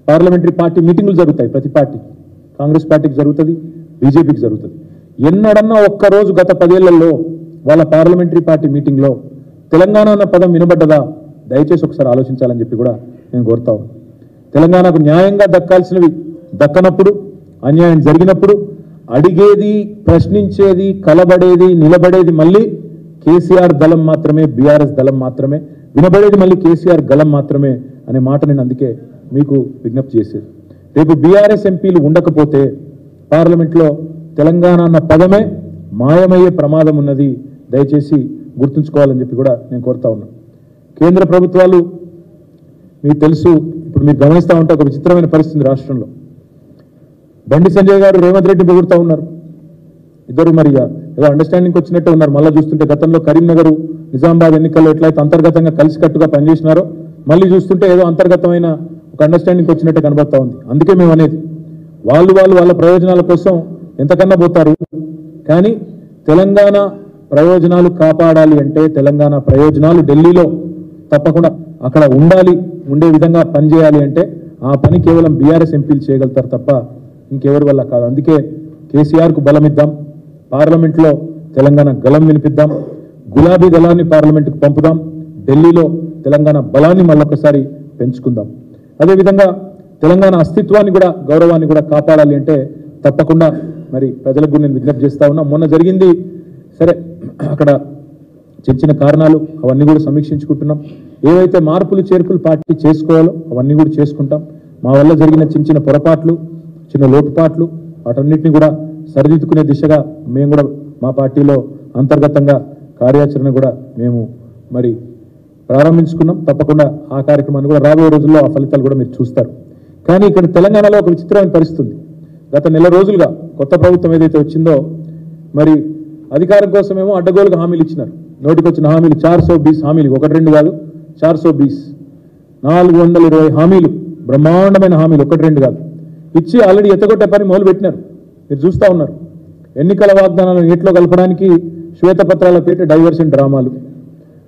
పార్లమెంటరీ పార్టీ మీటింగులు జరుగుతాయి, ప్రతి పార్టీ, కాంగ్రెస్ పార్టీకి జరుగుతుంది, బీజేపీకి జరుగుతుంది. ఎన్నడన్నా ఒక్కరోజు గత 10 ఏళ్లలో వాళ్ళ పార్లమెంటరీ పార్టీ మీటింగ్లో తెలంగాణ అన్న పదం వినబడ్డదా? దయచేసి ఒకసారి ఆలోచించాలని చెప్పి కూడా నేను కోరుతా ఉన్నాను. తెలంగాణకు న్యాయంగా దక్కాల్సినవి దక్కనప్పుడు, అన్యాయం జరిగినప్పుడు అడిగేది, ప్రశ్నించేది, కలబడేది, నిలబడేది మళ్ళీ కేసీఆర్ దళం మాత్రమే, బీఆర్ఎస్ దళం మాత్రమే, వినబడేది మళ్ళీ కేసీఆర్ గళం మాత్రమే అనే మాట నేను అందుకే మీకు విజ్ఞప్తి చేసేది. రేపు బీఆర్ఎస్ ఎంపీలు ఉండకపోతే పార్లమెంట్లో తెలంగాణ అన్న పదమే మాయమయ్యే ప్రమాదం ఉన్నది. దయచేసి గుర్తుంచుకోవాలని చెప్పి కూడా నేను కోరుతా ఉన్నా. కేంద్ర ప్రభుత్వాలు మీకు తెలుసు, ఇప్పుడు మీరు గమనిస్తూ ఉంటే ఒక విచిత్రమైన పరిస్థితి రాష్ట్రంలో. బండి సంజయ్ గారు రేవంత్ రెడ్డి పొగుడుతూ ఉన్నారు. ఇద్దరు మరి ఏదో అండర్స్టాండింగ్ వచ్చినట్టే ఉన్నారు. మళ్ళీ చూస్తుంటే గతంలో కరీంనగర్, నిజామాబాద్ ఎన్నికల్లో ఎట్లయితే అంతర్గతంగా కలిసికట్టుగా పనిచేసినారో మళ్ళీ చూస్తుంటే ఏదో అంతర్గతమైన ఒక అండర్స్టాండింగ్ వచ్చినట్టే కనబడతా ఉంది. అందుకే మేము అనేది వాళ్ళ ప్రయోజనాల కోసం ఎంతకన్నా పోతారు. కానీ తెలంగాణ ప్రయోజనాలు కాపాడాలి అంటే, తెలంగాణ ప్రయోజనాలు ఢిల్లీలో తప్పకుండా అక్కడ ఉండే విధంగా పనిచేయాలి అంటే ఆ పని కేవలం బీఆర్ఎస్ ఎంపీలు చేయగలుగుతారు తప్ప ఇంకెవరి వల్ల కాదు. అందుకే కేసీఆర్కు బలం ఇద్దాం, పార్లమెంట్లో తెలంగాణ గలం వినిపిద్దాం, గులాబీ దళాన్ని పార్లమెంటుకు పంపుదాం, ఢిల్లీలో తెలంగాణ బలాన్ని మళ్ళొకసారి పెంచుకుందాం. అదేవిధంగా తెలంగాణ అస్తిత్వాన్ని కూడా గౌరవాన్ని కూడా కాపాడాలి అంటే తప్పకుండా మరి ప్రజలకు నేను విజ్ఞప్తి చేస్తా ఉన్నా. మొన్న జరిగింది సరే, అక్కడ చిన్న కారణాలు అవన్నీ కూడా సమీక్షించుకుంటున్నాం. ఏవైతే మార్పులు చేర్పులు పార్టీ చేసుకోవాలో అవన్నీ కూడా చేసుకుంటాం. మా వల్ల జరిగిన చిన్న పొరపాట్లు, చిన్న లోటుపాట్లు వాటన్నిటిని కూడా సరిదిద్దుకునే దిశగా మేము కూడా మా పార్టీలో అంతర్గతంగా కార్యాచరణ కూడా మేము మరి ప్రారంభించుకున్నాం. తప్పకుండా ఆ కార్యక్రమాన్ని కూడా రాబోయే రోజుల్లో ఆ ఫలితాలు కూడా మీరు చూస్తారు. కానీ ఇక్కడ తెలంగాణలో ఒక విచిత్రమైన పరిస్థితి. గత నెల రోజులుగా కొత్త ప్రభుత్వం ఏదైతే వచ్చిందో మరి అధికారం కోసమేమో అడ్డగోలుగా హామీలు ఇచ్చినారు. నోటికొచ్చిన హామీలు 420 హామీలు, 1-2 కాదు, 420 420 హామీలు, బ్రహ్మాండమైన హామీలు, 1-2 కాదు ఇచ్చి ఆల్రెడీ ఎత్తగొట్టే పని మొదలు పెట్టినారు. మీరు చూస్తూ ఉన్నారు. ఎన్నికల వాగ్దానాలను నీటిలో కలపడానికి శ్వేతపత్రాల పేట డైవర్షన్ డ్రామాలు,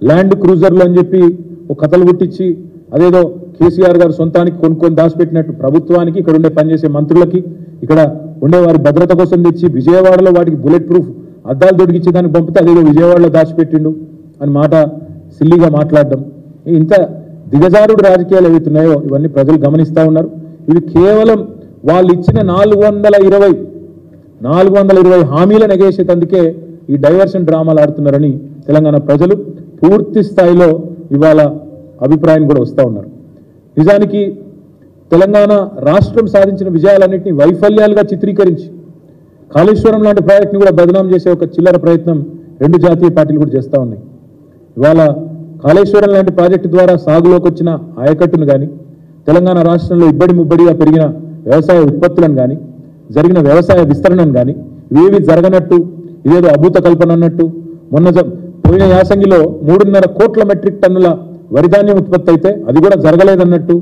ల్యాండ్ క్రూజర్లు అని చెప్పి ఒక కథలు పుట్టించి అదేదో కేసీఆర్ గారు సొంతానికి కొనుక్కొని దాచిపెట్టినట్టు ప్రభుత్వానికి, ఇక్కడ ఉండే పనిచేసే మంత్రులకి, ఇక్కడ ఉండే వారి భద్రత కోసం తెచ్చి విజయవాడలో వాటికి బుల్లెట్ ప్రూఫ్ అద్దాలు దొడికిచ్చి దానికి పంపితే అదేదో విజయవాడలో దాచిపెట్టిండు అని మాట సిల్లీగా మాట్లాడడం. ఇంత దిగజారుడు రాజకీయాలు ఏవైతున్నాయో ఇవన్నీ ప్రజలు గమనిస్తూ ఉన్నారు. ఇవి కేవలం వాళ్ళు ఇచ్చిన 420 హామీలను ఎగేసేటందుకే ఈ డైవర్షన్ డ్రామాలు ఆడుతున్నారని తెలంగాణ ప్రజలు పూర్తి స్థాయిలో ఇవాళ అభిప్రాయం కూడా వస్తూ ఉన్నారు. నిజానికి తెలంగాణ రాష్ట్రం సాధించిన విజయాలన్నింటినీ వైఫల్యాలుగా చిత్రీకరించి కాళేశ్వరం లాంటి ప్రాజెక్టుని కూడా బదనాం చేసే ఒక చిల్లర ప్రయత్నం 2 జాతీయ పార్టీలు కూడా చేస్తూ ఉన్నాయి. ఇవాళ కాళేశ్వరం లాంటి ప్రాజెక్టు ద్వారా సాగులోకి వచ్చిన ఆయకట్టును కానీ, తెలంగాణ రాష్ట్రంలో ముబ్బడిగా పెరిగిన వ్యవసాయ ఉత్పత్తులను కానీ, జరిగిన వ్యవసాయ విస్తరణను కానీ ఇవేవి జరగనట్టు, ఇదేదో అభూత కల్పన అన్నట్టు, పోయిన యాసంగిలో 3.5 కోట్ల మెట్రిక్ టన్నుల వరిధాన్యం ఉత్పత్తి అయితే అది కూడా జరగలేదన్నట్టు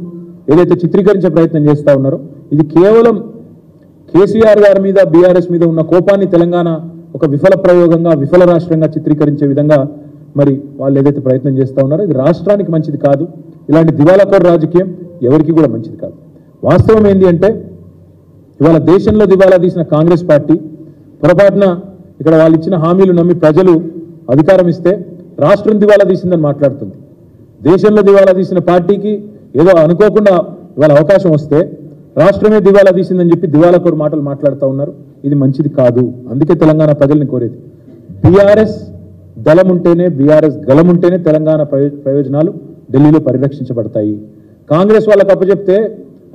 ఏదైతే చిత్రీకరించే ప్రయత్నం చేస్తూ ఉన్నారో ఇది కేవలం కేసీఆర్ గారి మీద, బీఆర్ఎస్ మీద ఉన్న కోపాన్ని తెలంగాణ ఒక విఫల ప్రయోగంగా, విఫల రాష్ట్రంగా చిత్రీకరించే విధంగా మరి వాళ్ళు ఏదైతే ప్రయత్నం చేస్తూ ఉన్నారో ఇది రాష్ట్రానికి మంచిది కాదు. ఇలాంటి దివాలాకోరు రాజకీయం ఎవరికి కూడా మంచిది కాదు. వాస్తవం ఏంటి అంటే ఇవాళ దేశంలో దివాలా తీసిన కాంగ్రెస్ పార్టీ పొరపాటున ఇక్కడ వాళ్ళు ఇచ్చిన హామీలు నమ్మి ప్రజలు అధికారం ఇస్తే రాష్ట్రం దివాలా తీసిందని మాట్లాడుతుంది. దేశంలో దివాలా తీసిన పార్టీకి ఏదో అనుకోకుండా ఇవాళ అవకాశం వస్తే రాష్ట్రమే దివాలా తీసిందని చెప్పి దివాలాకోరు మాటలు మాట్లాడుతూ ఉన్నారు. ఇది మంచిది కాదు. అందుకే తెలంగాణ ప్రజల్ని కోరేది బీఆర్ఎస్ దళం ఉంటేనే, బీఆర్ఎస్ గలం ఉంటేనే తెలంగాణ ప్రయోజనాలు ఢిల్లీలో పరిరక్షించబడతాయి. కాంగ్రెస్ వాళ్ళకి అప్పచెప్తే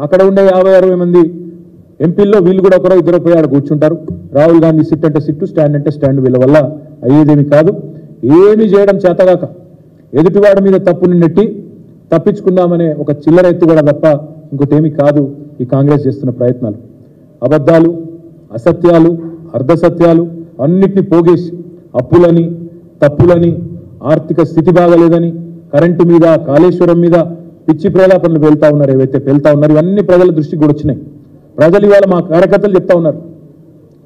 అక్కడ ఉండే 50-60 మంది ఎంపీల్లో వీళ్ళు కూడా ఒకరో ఇద్దరు పోయి ఆడ కూర్చుంటారు. రాహుల్ గాంధీ సిట్ అంటే సిట్టు, స్టాండ్ అంటే స్టాండ్. వీళ్ళ వల్ల అయ్యేదేమి కాదు. ఏమి చేయడం చేతగాక ఎదుటివాడి మీద తప్పుని నెట్టి తప్పించుకుందామనే ఒక చిల్లర ఎత్తుగడ తప్ప ఇంకోటేమీ కాదు ఈ కాంగ్రెస్ చేస్తున్న ప్రయత్నాలు. అబద్ధాలు, అసత్యాలు, అర్ధసత్యాలు అన్నిటినీ పోగేసి అప్పులని, తప్పులని, ఆర్థిక స్థితి బాగలేదని, కరెంటు మీద, కాళేశ్వరం మీద పిచ్చి ప్రేలాపనలు వెళ్తా ఉన్నారు. ఏవైతే వెళ్తా ఉన్నారు ఇవన్నీ ప్రజల దృష్టికి కూడా వచ్చినాయి. ప్రజలు ఇవాళ మా కార్యకర్తలు చెప్తా ఉన్నారు,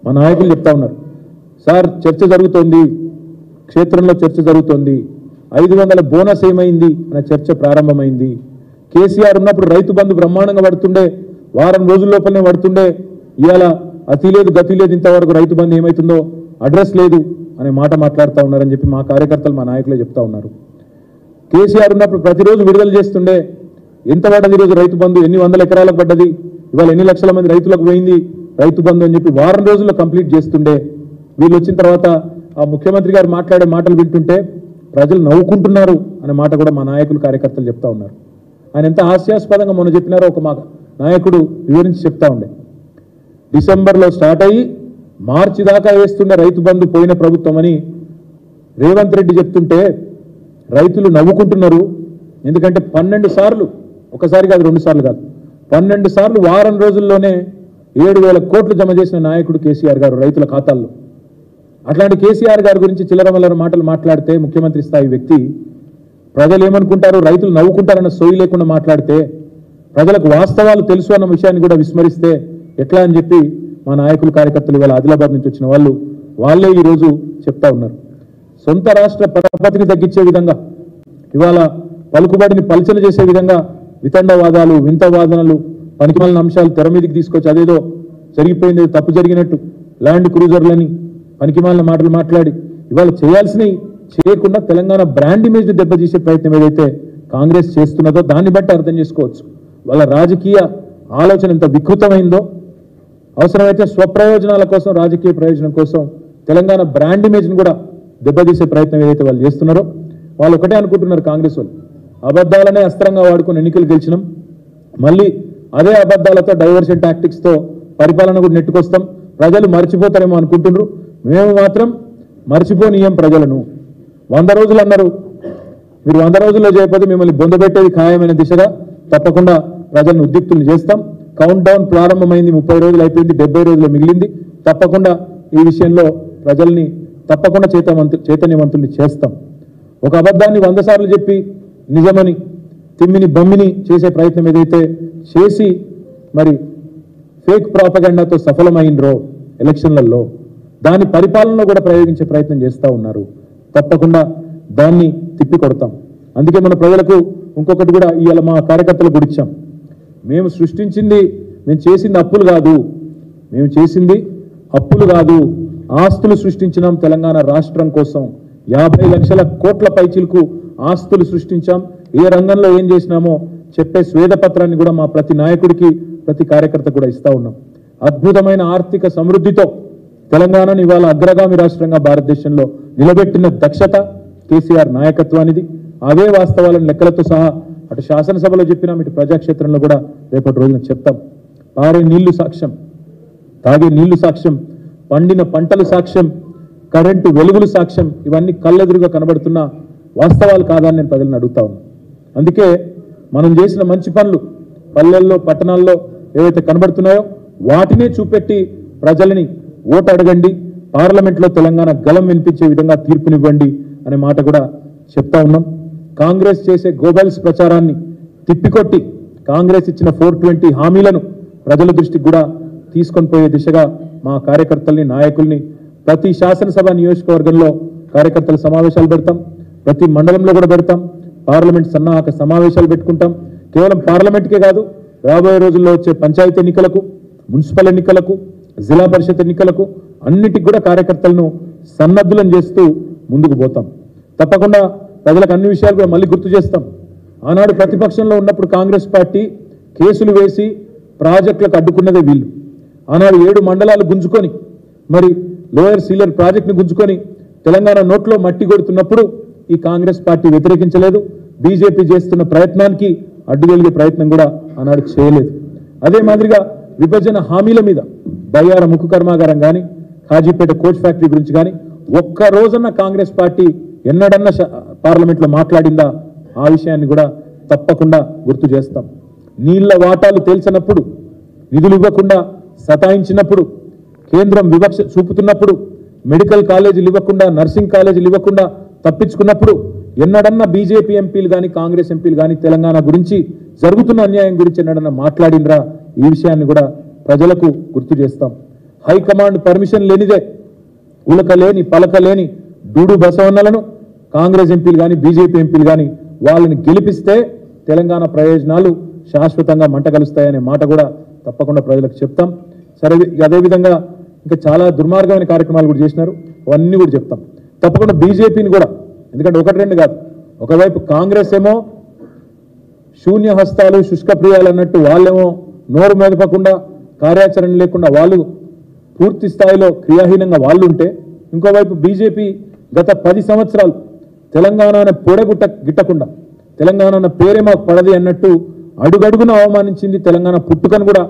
మా నాయకులు చెప్తా ఉన్నారు, సార్ చర్చ జరుగుతోంది, క్షేత్రంలో చర్చ జరుగుతోంది, 500 బోనస్ ఏమైంది అనే చర్చ ప్రారంభమైంది. కేసీఆర్ ఉన్నప్పుడు రైతు బంధు బ్రహ్మాండంగా పడుతుండే, వారం రోజుల లోపలనే పడుతుండే. ఇవాళ అతి లేదు గతి లేదు, ఇంతవరకు రైతు బంధు ఏమవుతుందో అడ్రస్ లేదు అనే మాట మాట్లాడుతూ ఉన్నారని చెప్పి మా కార్యకర్తలు, మా నాయకులే చెప్తా ఉన్నారు. కేసీఆర్ ఉన్నప్పుడు ప్రతిరోజు విడుదల చేస్తుండే, ఎంత పడ్డది ఈరోజు రైతు బంధు, ఎన్ని వందల ఎకరాలకు పడ్డది, ఇవాళ ఎన్ని లక్షల మంది రైతులకు పోయింది రైతు బంధు అని చెప్పి వారం రోజుల్లో కంప్లీట్ చేస్తుండే. వీళ్ళు వచ్చిన తర్వాత ఆ ముఖ్యమంత్రి గారు మాట్లాడే మాటలు వింటుంటే ప్రజలు నవ్వుకుంటున్నారు అనే మాట కూడా మా నాయకులు, కార్యకర్తలు చెప్తా ఉన్నారు. ఆయన ఎంత హాస్యాస్పదంగా మొన్న చెప్పినారో ఒక మా నాయకుడు వివరించి చెప్తా ఉండే. డిసెంబర్లో స్టార్ట్ అయ్యి మార్చి దాకా వేస్తుండే రైతు బంధు పోయిన ప్రభుత్వం అని రేవంత్ రెడ్డి చెప్తుంటే రైతులు నవ్వుకుంటున్నారు. ఎందుకంటే 12 సార్లు, ఒకసారి కాదు 2 సార్లు కాదు, 12 సార్లు వారం రోజుల్లోనే 7,000 కోట్లు జమ చేసిన నాయకుడు కేసీఆర్ గారు రైతుల ఖాతాల్లో. అట్లాంటి కేసీఆర్ గారి గురించి చిల్లరమల్లర మాటలు మాట్లాడితే ముఖ్యమంత్రి స్థాయి వ్యక్తి ప్రజలు ఏమనుకుంటారు, రైతులు నవ్వుకుంటారన్న సోయి లేకుండా మాట్లాడితే, ప్రజలకు వాస్తవాలు తెలుసు అన్న విషయాన్ని కూడా విస్మరిస్తే ఎట్లా అని చెప్పి మా నాయకులు, కార్యకర్తలు ఇవాళ ఆదిలాబాద్ నుంచి వచ్చిన వాళ్ళే ఈరోజు చెప్తా ఉన్నారు. సొంత రాష్ట్ర పరపతిని తగ్గించే విధంగా ఇవాళ పలుకుబడిని పలుచన చేసే విధంగా వితండవాదాలు, వింత వాదనలు, పనికిమాలిన అంశాలు తెర మీదకి తీసుకొచ్చి అదేదో జరిగిపోయింది, తప్పు జరిగినట్టు ల్యాండ్ క్రూజర్లని పనికిమాలిన మాటలు మాట్లాడి ఇవాళ చేయాల్సినవి చేయకుండా తెలంగాణ బ్రాండ్ ఇమేజ్ని దెబ్బతీసే ప్రయత్నం ఏదైతే కాంగ్రెస్ చేస్తున్నదో దాన్ని బట్టి అర్థం చేసుకోవచ్చు వాళ్ళ రాజకీయ ఆలోచన ఎంత వికృతమైందో. అవసరమైతే స్వప్రయోజనాల కోసం, రాజకీయ ప్రయోజనం కోసం తెలంగాణ బ్రాండ్ ఇమేజ్ని కూడా దెబ్బతీసే ప్రయత్నం ఏదైతే వాళ్ళు చేస్తున్నారో వాళ్ళు ఒకటే అనుకుంటున్నారు. కాంగ్రెస్ వాళ్ళు అబద్ధాలనే అస్త్రంగా వాడుకుని ఎన్నికలు గెలిచినాం, మళ్ళీ అదే అబద్ధాలతో డైవర్షన్ టాక్టిక్స్తో పరిపాలన కూడా నెట్టుకొస్తాం, ప్రజలు మర్చిపోతారేమో అనుకుంటున్నారు. మేము మాత్రం మర్చిపోనీయం ప్రజలను. 100 రోజులు అన్నారు, మీరు 100 రోజుల్లో చేయకపోతే మిమ్మల్ని బొందబెట్టేది ఖాయమైన దిశగా తప్పకుండా ప్రజలను ఉద్రిక్తులు చేస్తాం. కౌంట్ డౌన్ ప్రారంభమైంది, 30 రోజులు అయిపోయింది, 70 రోజులు మిగిలింది. తప్పకుండా ఈ విషయంలో ప్రజల్ని తప్పకుండా చైతన్యవంతుల్ని చేస్తాం. ఒక అబద్ధాన్ని 100 సార్లు చెప్పి నిజమని తిమ్మిని బమ్మిని చేసే ప్రయత్నం ఏదైతే చేసి మరి ఫేక్ ప్రాపగండాతో సఫలమైనరో ఎలక్షన్లలో దాని పరిపాలనలో కూడా ప్రయోగించే ప్రయత్నం చేస్తూ ఉన్నారు. తప్పకుండా దాన్ని తిప్పికొడతాం. అందుకే మన ప్రజలకు ఇంకొకటి కూడా ఇవాళ మా కార్యకర్తలకు కూడా ఇచ్చాం. మేము చేసింది అప్పులు కాదు, మేము చేసింది అప్పులు కాదు, ఆస్తులు సృష్టించినాం. తెలంగాణ రాష్ట్రం కోసం 50 లక్షల కోట్ల పైచిలకు ఆస్తులు సృష్టించాం. ఏ రంగంలో ఏం చేసినామో చెప్పే స్వేదపత్రాన్ని కూడా మా ప్రతి నాయకుడికి, ప్రతి కార్యకర్త కూడా ఇస్తా ఉన్నాం. అద్భుతమైన ఆర్థిక సమృద్ధితో తెలంగాణను ఇవాళ అగ్రగామి రాష్ట్రంగా భారతదేశంలో నిలబెట్టిన దక్షత కేసీఆర్ నాయకత్వానిది. అవే వాస్తవాలను లెక్కలతో సహా అటు శాసనసభలో చెప్పినాం, ఇటు ప్రజాక్షేత్రంలో కూడా రేపటి రోజున చెప్తాం. పారే నీళ్లు సాక్ష్యం, తాగే నీళ్లు సాక్ష్యం, పండిన పంటలు సాక్ష్యం, కరెంటు వెలుగులు సాక్ష్యం. ఇవన్నీ కళ్ళెదురుగా కనబడుతున్న వాస్తవాలు కాదని నేను ప్రజలను అడుగుతా ఉన్నాను. అందుకే మనం చేసిన మంచి పనులు పల్లెల్లో, పట్టణాల్లో ఏవైతే కనబడుతున్నాయో వాటినే చూపెట్టి ప్రజలని ఓటు అడగండి, పార్లమెంట్లో తెలంగాణ గలం వినిపించే విధంగా తీర్పునివ్వండి అనే మాట కూడా చెప్తా ఉన్నాం. కాంగ్రెస్ చేసే గోబెల్స్ ప్రచారాన్ని తిప్పికొట్టి కాంగ్రెస్ ఇచ్చిన 420 హామీలను ప్రజల దృష్టికి కూడా తీసుకొని పోయే దిశగా మా కార్యకర్తల్ని, నాయకుల్ని ప్రతి శాసనసభ నియోజకవర్గంలో కార్యకర్తల సమావేశాలు పెడతాం, ప్రతి మండలంలో కూడా పెడతాం, పార్లమెంట్ సన్నాహక సమావేశాలు పెట్టుకుంటాం. కేవలం పార్లమెంట్కే కాదు, రాబోయే రోజుల్లో వచ్చే పంచాయతీ ఎన్నికలకు, మున్సిపల్ ఎన్నికలకు, జిల్లా పరిషత్ ఎన్నికలకు అన్నిటికి కూడా కార్యకర్తలను సన్నద్ధులను చేస్తూ ముందుకు పోతాం. తప్పకుండా ప్రజలకు అన్ని విషయాలు కూడా మళ్ళీ గుర్తు చేస్తాం. ఆనాడు ప్రతిపక్షంలో ఉన్నప్పుడు కాంగ్రెస్ పార్టీ కేసులు వేసి ప్రాజెక్టులకు అడ్డుకున్నదే వీళ్ళు. ఆనాడు 7 మండలాలు గుంజుకొని మరి లోయర్ సీలర్ ప్రాజెక్టును గుంజుకొని తెలంగాణ నోట్లో మట్టి కొడుతున్నప్పుడు ఈ కాంగ్రెస్ పార్టీ వ్యతిరేకించలేదు. బీజేపీ చేస్తున్న ప్రయత్నానికి అడ్డుగలిగే ప్రయత్నం కూడా ఆనాడు చేయలేదు. అదే మాదిరిగా విభజన హామీల మీద బయ్యార ముక్కు కర్మాగారం కానీ, కాజీపేట కోచ్ ఫ్యాక్టరీ గురించి కానీ ఒక్క రోజన్న కాంగ్రెస్ పార్టీ ఎన్నడన్నా పార్లమెంట్లో మాట్లాడిందా? ఆ విషయాన్ని కూడా తప్పకుండా గుర్తు చేస్తాం. నీళ్ల వాటాలు తేల్చినప్పుడు, నిధులు ఇవ్వకుండా సతాయించినప్పుడు, కేంద్రం వివక్ష చూపుతున్నప్పుడు, మెడికల్ కాలేజీలు ఇవ్వకుండా, నర్సింగ్ కాలేజీలు ఇవ్వకుండా తప్పించుకున్నప్పుడు ఎన్నడన్నా బీజేపీ ఎంపీలు కానీ, కాంగ్రెస్ ఎంపీలు కానీ తెలంగాణ గురించి జరుగుతున్న అన్యాయం గురించి ఎన్నడన్నా మాట్లాడినరా? ఈ విషయాన్ని కూడా ప్రజలకు గుర్తు చేస్తాం. హైకమాండ్ పర్మిషన్ లేనిదే ఉలకలేని పలకలేని డూడు బసవన్నలను కాంగ్రెస్ ఎంపీలు కానీ, బీజేపీ ఎంపీలు కానీ వాళ్ళని గెలిపిస్తే తెలంగాణ ప్రయోజనాలు శాశ్వతంగా మంట కలుస్తాయనే మాట కూడా తప్పకుండా ప్రజలకు చెప్తాం. సరే, అదేవిధంగా ఇంకా చాలా దుర్మార్గమైన కార్యక్రమాలు కూడా చేసినారు, అవన్నీ కూడా చెప్తాం. తప్పకుండా బీజేపీని కూడా, ఎందుకంటే 1-2 కాదు, ఒకవైపు కాంగ్రెస్ ఏమో శూన్య హస్తాలు శుష్కప్రియాలు అన్నట్టు వాళ్ళేమో నోరు మెదపకుండా, కార్యాచరణ లేకుండా వాళ్ళు పూర్తి స్థాయిలో క్రియాహీనంగా వాళ్ళు ఉంటే, ఇంకోవైపు బీజేపీ గత 10 సంవత్సరాలు తెలంగాణ గిట్టకుండా తెలంగాణ పేరే మాకు పడది అన్నట్టు అడుగడుగున అవమానించింది. తెలంగాణ పుట్టుకను కూడా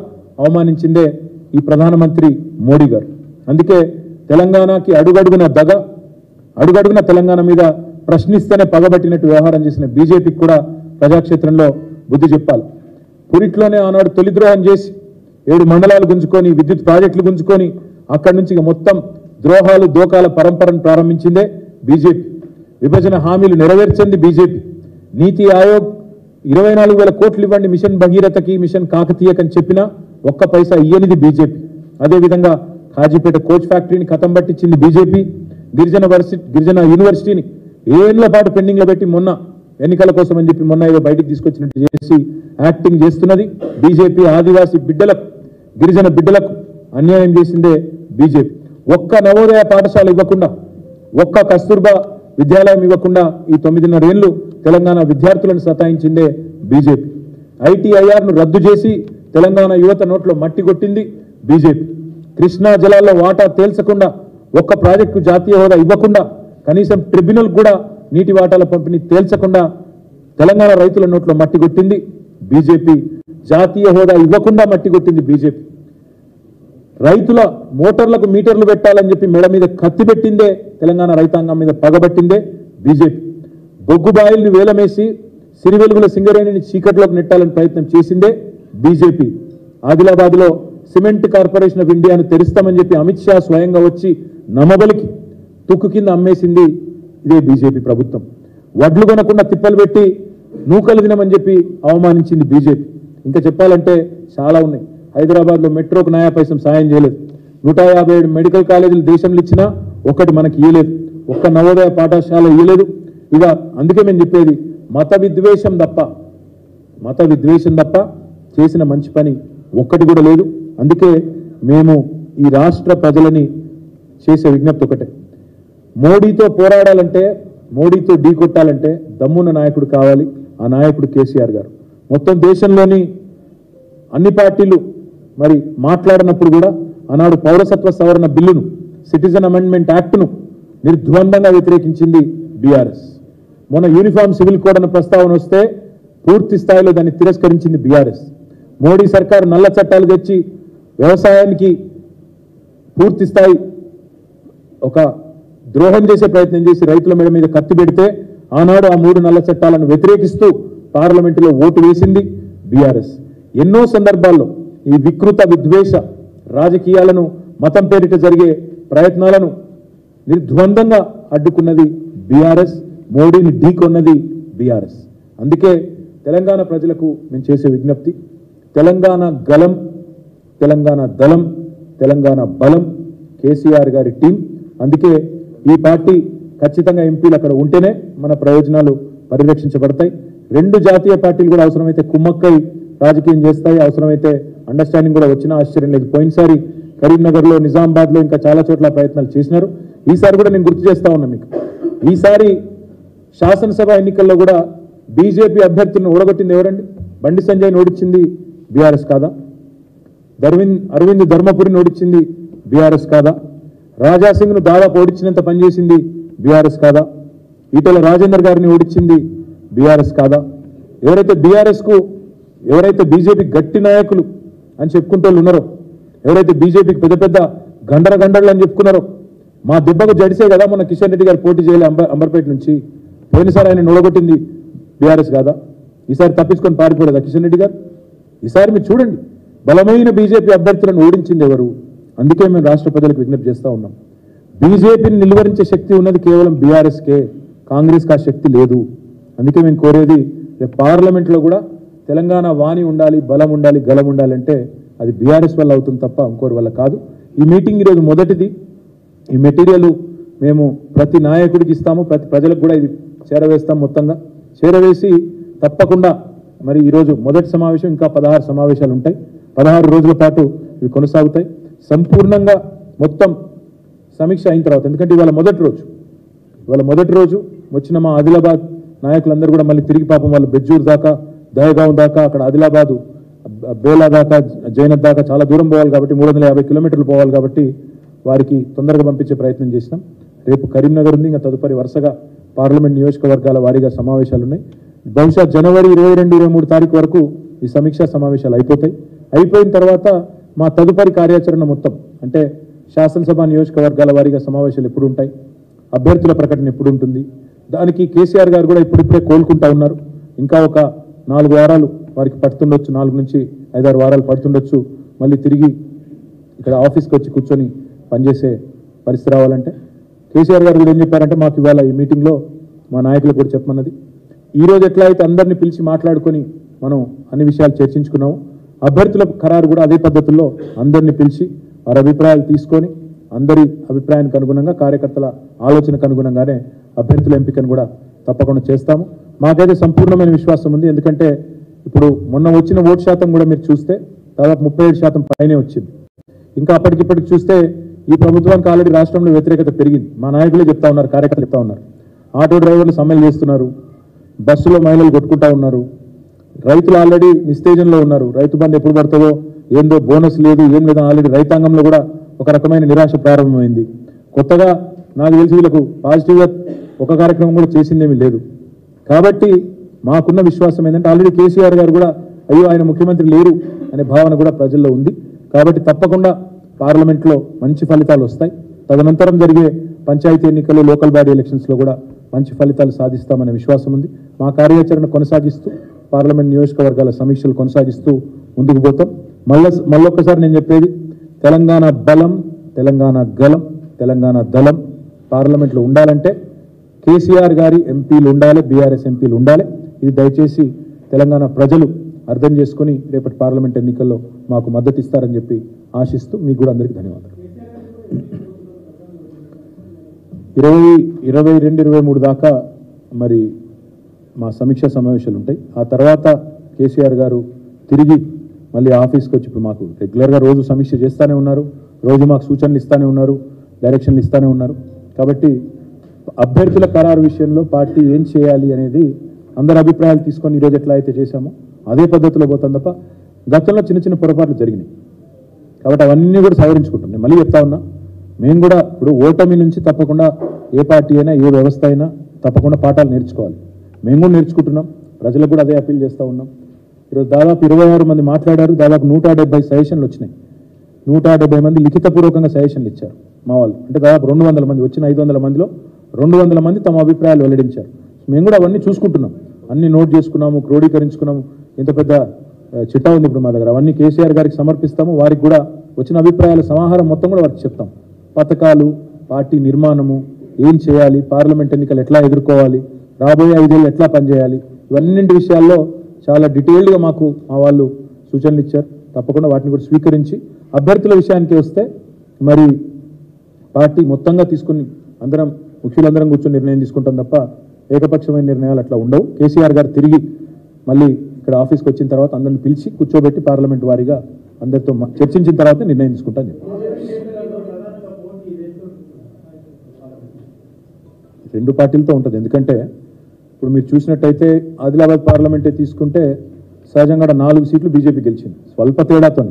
అవమానించిందే ఈ ప్రధానమంత్రి మోడీ గారు. అందుకే తెలంగాణకి అడుగడుగున అడుగడుగున తెలంగాణ మీద ప్రశ్నిస్తేనే పగబట్టినట్టు వ్యవహారం చేసిన బీజేపీకి కూడా ప్రజాక్షేత్రంలో బుద్ధి చెప్పాలి. పురిట్లోనే ఆనాడు తొలిద్రోహం చేసి 7 మండలాలు గుంజుకొని, విద్యుత్ ప్రాజెక్టులు గుంజుకొని అక్కడి నుంచి మొత్తం ద్రోహాలు దోకాల పరంపరను ప్రారంభించిందే బీజేపీ. విభజన హామీలు నెరవేర్చింది బీజేపీ. నీతి ఆయోగ్ 24,000 కోట్లు ఇవ్వండి మిషన్ భగీరథకి, మిషన్ కాకతీయకని చెప్పినా ఒక్క పైసా ఇయ్యనిది బీజేపీ. అదేవిధంగా కాజీపేట కోచ్ ఫ్యాక్టరీని కథం పట్టించింది బీజేపీ. గిరిజన యూనివర్సిటీని ఏళ్ల పాటు పెండింగ్లో పెట్టి మొన్న ఎన్నికల కోసం అని చెప్పి మొన్న ఏదో బయటికి తీసుకొచ్చినట్టు చేసి యాక్టింగ్ చేస్తున్నది బీజేపీ. ఆదివాసీ బిడ్డలకు, గిరిజన బిడ్డలకు అన్యాయం చేసిందే బీజేపీ. ఒక్క నవోదయ పాఠశాల ఇవ్వకుండా, ఒక్క కస్తూర్బా విద్యాలయం ఇవ్వకుండా ఈ 9.5 ఏళ్లు తెలంగాణ విద్యార్థులను సతాయించిందే బీజేపీ. ఐటీఐఆర్ను రద్దు చేసి తెలంగాణ యువత నోట్లో మట్టి కొట్టింది బీజేపీ. కృష్ణా జలాల్లో వాటా తేల్చకుండా, ఒక్క ప్రాజెక్టు జాతీయ హోదా ఇవ్వకుండా, కనీసం ట్రిబ్యునల్ కూడా నీటి వాటాల పంపిణీ తేల్చకుండా తెలంగాణ రైతుల నోట్లో మట్టి కొట్టింది బీజేపీ. జాతీయ హోదా ఇవ్వకుండా మట్టి కొట్టింది బీజేపీ. రైతుల మోటార్లకు మీటర్లు పెట్టాలని చెప్పి మెడ మీద కత్తి పెట్టిందే, తెలంగాణ రైతాంగం మీద పగబట్టిందే బీజేపీ. బొగ్గు బాయిల్ని వేలమేసి సిరివెలుగుల సింగరేణిని చీకట్లోకి నెట్టాలని ప్రయత్నం చేసిందే బీజేపీ. ఆదిలాబాద్లో సిమెంట్ కార్పొరేషన్ ఆఫ్ ఇండియాను తెరుస్తామని చెప్పి అమిత్ షా స్వయంగా వచ్చి నమ్మబలికి తుక్కు కింద అమ్మేసింది ఇదే బీజేపీ ప్రభుత్వం. వడ్లు కొనకుండా తిప్పలు పెట్టి నూకలు తినమని చెప్పి అవమానించింది బీజేపీ. ఇంకా చెప్పాలంటే చాలా ఉన్నాయి. హైదరాబాద్లో మెట్రోకు నయా పైసం సాయం చేయలేదు. 157 మెడికల్ కాలేజీలు దేశంలో ఇచ్చినా ఒక్కటి మనకి ఇయ్యలేదు. ఒక్క నవోదయ పాఠశాల ఇయ్యలేదు. ఇక అందుకే మేము చెప్పేది, మత విద్వేషం తప్ప చేసిన మంచి పని ఒక్కటి కూడా లేదు. అందుకే మేము ఈ రాష్ట్ర ప్రజలని చేసే విజ్ఞప్తి ఒకటే, మోడీతో పోరాడాలంటే, మోడీతో ఢీ కొట్టాలంటే దమ్మున్న నాయకుడు కావాలి. ఆ నాయకుడు కేసీఆర్ గారు. మొత్తం దేశంలోని అన్ని పార్టీలు మరి మాట్లాడినప్పుడు కూడా ఆనాడు పౌరసత్వ సవరణ బిల్లును, సిటిజన్ అమెండ్మెంట్ యాక్ట్ను నిర్ద్వందంగా వ్యతిరేకించింది బీఆర్ఎస్. మొన్న యూనిఫామ్ సివిల్ కోడ్ అన్న ప్రస్తావన వస్తే పూర్తి స్థాయిలో దాన్ని తిరస్కరించింది బీఆర్ఎస్. మోడీ సర్కారు నల్ల చట్టాలు తెచ్చి వ్యవసాయానికి పూర్తి స్థాయి ఒక ద్రోహం చేసే ప్రయత్నం చేసి రైతుల మీద కత్తి పెడితే ఆనాడు ఆ 3 నల్ల చట్టాలను వ్యతిరేకిస్తూ పార్లమెంటులో ఓటు వేసింది బీఆర్ఎస్. ఎన్నో సందర్భాల్లో ఈ వికృత విద్వేష రాజకీయాలను, మతం పేరిట జరిగే ప్రయత్నాలను నిర్ద్వందంగా అడ్డుకున్నది బీఆర్ఎస్. మోడీని ఢీకొన్నది బీఆర్ఎస్. అందుకే తెలంగాణ ప్రజలకు మేము చేసే విజ్ఞప్తి, తెలంగాణ గలం, తెలంగాణ దళం, తెలంగాణ బలం కేసీఆర్ గారి టీం. అందుకే ఈ పార్టీ ఖచ్చితంగా ఎంపీలు అక్కడ ఉంటేనే మన ప్రయోజనాలు పరిరక్షించబడతాయి. 2 జాతీయ పార్టీలు కూడా అవసరమైతే కుమ్మక్కై రాజకీయం చేస్తాయి. అవసరమైతే అండర్స్టాండింగ్ కూడా వచ్చినా ఆశ్చర్యం లేదు. పోయినసారి కరీంనగర్లో, నిజామాబాద్లో ఇంకా చాలా చోట్ల ప్రయత్నాలు చేసినారు. ఈసారి కూడా నేను గుర్తు చేస్తా ఉన్నా మీకు, ఈసారి శాసనసభ ఎన్నికల్లో కూడా బీజేపీ అభ్యర్థులను ఓడగొట్టింది ఎవరండి? బండి సంజయ్ని ఓడించింది బీఆర్ఎస్ కాదా? అరవింద్ ధర్మపురిని ఓడించింది బీఆర్ఎస్ కాదా? రాజాసింగ్ను దాదాపు ఓడించినంత పనిచేసింది బీఆర్ఎస్ కాదా? ఈటెల రాజేందర్ గారిని ఓడించింది బీఆర్ఎస్ కాదా? ఎవరైతే బీజేపీ గట్టి నాయకులు అని చెప్పుకుంటూ ఉన్నారో, ఎవరైతే బీజేపీకి పెద్ద పెద్ద గండరలు అని చెప్పుకున్నారో, మా దెబ్బకు జడిసే కదా మొన్న కిషన్ రెడ్డి గారు పోటీ చేయలే అంబర్పేట నుంచి. పోయినసారి ఆయన ఓడగొట్టింది బీఆర్ఎస్ కాదా? ఈసారి తప్పించుకొని పారిపోలేదా కిషన్ రెడ్డి గారు? ఈసారి మీరు చూడండి, బలమైన బీజేపీ అభ్యర్థులను ఓడించింది ఎవరు? అందుకే మేము రాష్ట్ర ప్రజలకు విజ్ఞప్తి చేస్తూ ఉన్నాం, బీజేపీని నిలువరించే శక్తి ఉన్నది కేవలం బీఆర్ఎస్కే, కాంగ్రెస్కి ఆ శక్తి లేదు. అందుకే మేము కోరేది, రేపు పార్లమెంట్లో కూడా తెలంగాణ వాణి ఉండాలి, బలం ఉండాలి, గలం ఉండాలంటే అది బీఆర్ఎస్ వల్ల అవుతుంది తప్ప ఇంకోరి వల్ల కాదు. ఈ మీటింగ్ ఈరోజు మొదటిది. ఈ మెటీరియల్ మేము ప్రతి నాయకుడికి ఇస్తాము, ప్రతి ప్రజలకు కూడా ఇది చేరవేస్తాం. మొత్తంగా చేరవేసి తప్పకుండా మరి ఈరోజు మొదటి సమావేశం, ఇంకా 16 సమావేశాలు ఉంటాయి. 16 రోజుల పాటు ఇవి కొనసాగుతాయి. సంపూర్ణంగా మొత్తం సమీక్ష అయిన తర్వాత, ఎందుకంటే ఇవాళ మొదటి రోజు వచ్చిన మా ఆదిలాబాద్ నాయకులందరూ కూడా మళ్ళీ తిరిగి పాపం వాళ్ళు బెజ్జూర్ దాకా, దహగాం దాకా, అక్కడ ఆదిలాబాదు బేలా దాకా, జైనత్ దాకా చాలా దూరం పోవాలి కాబట్టి 350 కిలోమీటర్లు పోవాలి కాబట్టి వారికి తొందరగా పంపించే ప్రయత్నం చేసినాం. రేపు కరీంనగర్ ఉంది, ఇంకా తదుపరి వరుసగా పార్లమెంట్ నియోజకవర్గాల వారీగా సమావేశాలు ఉన్నాయి. బహుశా జనవరి 22-23 తారీఖు వరకు ఈ సమీక్షా సమావేశాలు అయిపోతాయి. అయిపోయిన తర్వాత మా తదుపరి కార్యాచరణ మొత్తం, అంటే శాసనసభ నియోజకవర్గాల వారీగా సమావేశాలు ఎప్పుడు ఉంటాయి, అభ్యర్థుల ప్రకటన ఎప్పుడు ఉంటుంది, దానికి కేసీఆర్ గారు కూడా ఇప్పుడిప్పుడే కోలుకుంటా ఉన్నారు. ఇంకా ఒక 4 వారాలు వారికి పడుతుండొచ్చు, 4 నుంచి 5-6 వారాలు పడుతుండొచ్చు మళ్ళీ తిరిగి ఇక్కడ ఆఫీస్కి వచ్చి కూర్చొని పనిచేసే పరిస్థితి రావాలంటే. కేసీఆర్ గారు కూడా ఏం చెప్పారంటే, మాకు ఇవాళ ఈ మీటింగ్లో మా నాయకులకు కూడా చెప్పమన్నది, ఈరోజు ఎట్లా అయితే అందరినీ పిలిచి మాట్లాడుకొని మనం అన్ని విషయాలు చర్చించుకున్నాము, అభ్యర్థుల ఖరారు కూడా అదే పద్ధతుల్లో అందరినీ పిలిచి వారి అభిప్రాయాలు తీసుకొని అందరి అభిప్రాయానికి అనుగుణంగా, కార్యకర్తల ఆలోచనకు అనుగుణంగానే అభ్యర్థుల ఎంపికను కూడా తప్పకుండా చేస్తాము. మాకైతే సంపూర్ణమైన విశ్వాసం ఉంది. ఎందుకంటే ఇప్పుడు మొన్న వచ్చిన ఓటు శాతం కూడా మీరు చూస్తే దాదాపు 37% పైనే వచ్చింది. ఇంకా అప్పటికిప్పటికి చూస్తే ఈ ప్రభుత్వానికి ఆల్రెడీ రాష్ట్రంలో వ్యతిరేకత పెరిగింది. మా నాయకులే చెప్తా ఉన్నారు, కార్యకర్తలు చెప్తా ఉన్నారు. ఆటో డ్రైవర్లు సమ్మెలు చేస్తున్నారు, బస్సులో మహిళలు కొట్టుకుంటా ఉన్నారు, రైతులు ఆల్రెడీ నిస్తేజంలో ఉన్నారు. రైతు బంధు ఎప్పుడు పడుతుందో ఏందో, బోనస్ లేదు, ఏం లేదు. ఆల్రెడీ రైతాంగంలో కూడా ఒక రకమైన నిరాశ ప్రారంభమైంది. కొత్తగా నాకు తెలిసి వీళ్ళకు పాజిటివ్గా ఒక కార్యక్రమం కూడా చేసిందేమీ లేదు. కాబట్టి మాకున్న విశ్వాసం ఏంటంటే ఆల్రెడీ కేసీఆర్ గారు కూడా అయ్యో ఆయన ముఖ్యమంత్రి లేరు అనే భావన కూడా ప్రజల్లో ఉంది. కాబట్టి తప్పకుండా పార్లమెంట్లో మంచి ఫలితాలు వస్తాయి. తదనంతరం జరిగే పంచాయతీ ఎన్నికలు, లోకల్ బాడీ ఎలక్షన్స్లో కూడా మంచి ఫలితాలు సాధిస్తామనే విశ్వాసం ఉంది. మా కార్యాచరణ కొనసాగిస్తూ పార్లమెంట్ నియోజకవర్గాల సమీక్షలు కొనసాగిస్తూ ముందుకు పోతాం. మళ్ళొక్కసారి నేను చెప్పేది, తెలంగాణ బలం, తెలంగాణ గలం, తెలంగాణ దళం పార్లమెంట్లో ఉండాలంటే కేసీఆర్ గారి ఎంపీలు ఉండాలి, బీఆర్ఎస్ ఎంపీలు ఉండాలి. ఇది దయచేసి తెలంగాణ ప్రజలు అర్థం చేసుకుని రేపటి పార్లమెంట్ ఎన్నికల్లో మాకు మద్దతు ఇస్తారని చెప్పి ఆశిస్తూ మీకు కూడా అందరికీ ధన్యవాదాలు. 22-23 దాకా మరి మా సమీక్షా సమావేశాలు ఉంటాయి. ఆ తర్వాత కేసీఆర్ గారు తిరిగి మళ్ళీ ఆఫీస్కి వచ్చి ఇప్పుడు మాకు రెగ్యులర్గా రోజు సమీక్ష చేస్తూనే ఉన్నారు, రోజు మాకు సూచనలు ఇస్తూనే ఉన్నారు, డైరెక్షన్లు ఇస్తూనే ఉన్నారు. కాబట్టి అభ్యర్థుల ఖరారు విషయంలో పార్టీ ఏం చేయాలి అనేది అందరి అభిప్రాయాలు తీసుకొని ఈరోజు ఎట్లా అయితే చేశామో అదే పద్ధతిలో పోతాం తప్ప గతంలో చిన్న చిన్న పొరపాట్లు జరిగినాయి. కాబట్టి అవన్నీ కూడా సవరించుకుంటాం. నేను మళ్ళీ చెప్తా ఉన్నా, మేము కూడా ఇప్పుడు ఓటమి నుంచి తప్పకుండా ఏ పార్టీ అయినా ఏ వ్యవస్థ అయినా తప్పకుండా పాఠాలు నేర్చుకోవాలి. మేము కూడా నేర్చుకుంటున్నాం, ప్రజలకు కూడా అదే అప్పీల్ చేస్తూ ఉన్నాం. ఈరోజు దాదాపు 26 మంది మాట్లాడారు, దాదాపు 170 సజెషన్లు వచ్చినాయి. 170 మంది లిఖితపూర్వకంగా సజెషన్లు ఇచ్చారు మా వాళ్ళు. అంటే దాదాపు 200 మంది వచ్చిన 500 మందిలో 200 మంది తమ అభిప్రాయాలు వెల్లడించారు. మేము కూడా అవన్నీ చూసుకుంటున్నాం, అన్ని నోట్ చేసుకున్నాము, క్రోడీకరించుకున్నాము. ఇంత పెద్ద చిట్టా ఉంది ఇప్పుడు మా దగ్గర. అవన్నీ కేసీఆర్ గారికి సమర్పిస్తాము. వారికి కూడా వచ్చిన అభిప్రాయాల సమాహారం మొత్తం కూడా వారికి చెప్తాం. పథకాలు, పార్టీ నిర్మాణము, ఏం చేయాలి, పార్లమెంట్ ఎన్నికలు ఎట్లా ఎదుర్కోవాలి, రాబోయే 5 ఏళ్ళు ఎట్లా పనిచేయాలి, ఇవన్నింటి విషయాల్లో చాలా డీటెయిల్డ్గా మాకు మా వాళ్ళు సూచనలు ఇచ్చారు. తప్పకుండా వాటిని కూడా స్వీకరించి అభ్యర్థుల విషయానికి వస్తే మరి పార్టీ మొత్తంగా తీసుకుని అందరం ముఖ్యులందరం కూర్చొని నిర్ణయం తీసుకుంటాం తప్ప ఏకపక్షమైన నిర్ణయాలు అట్లా ఉండవు. కేసీఆర్ గారు తిరిగి మళ్ళీ ఇక్కడ ఆఫీస్కి వచ్చిన తర్వాత అందరిని పిలిచి కూర్చోబెట్టి పార్లమెంట్ వారీగా అందరితో చర్చించిన తర్వాత నిర్ణయం తీసుకుంటాను చెప్పి 2 పార్టీలతో ఉంటుంది. ఎందుకంటే ఇప్పుడు మీరు చూసినట్టయితే ఆదిలాబాద్ పార్లమెంటే తీసుకుంటే సహజంగా 4 సీట్లు బీజేపీ గెలిచింది స్వల్ప తేడాతో.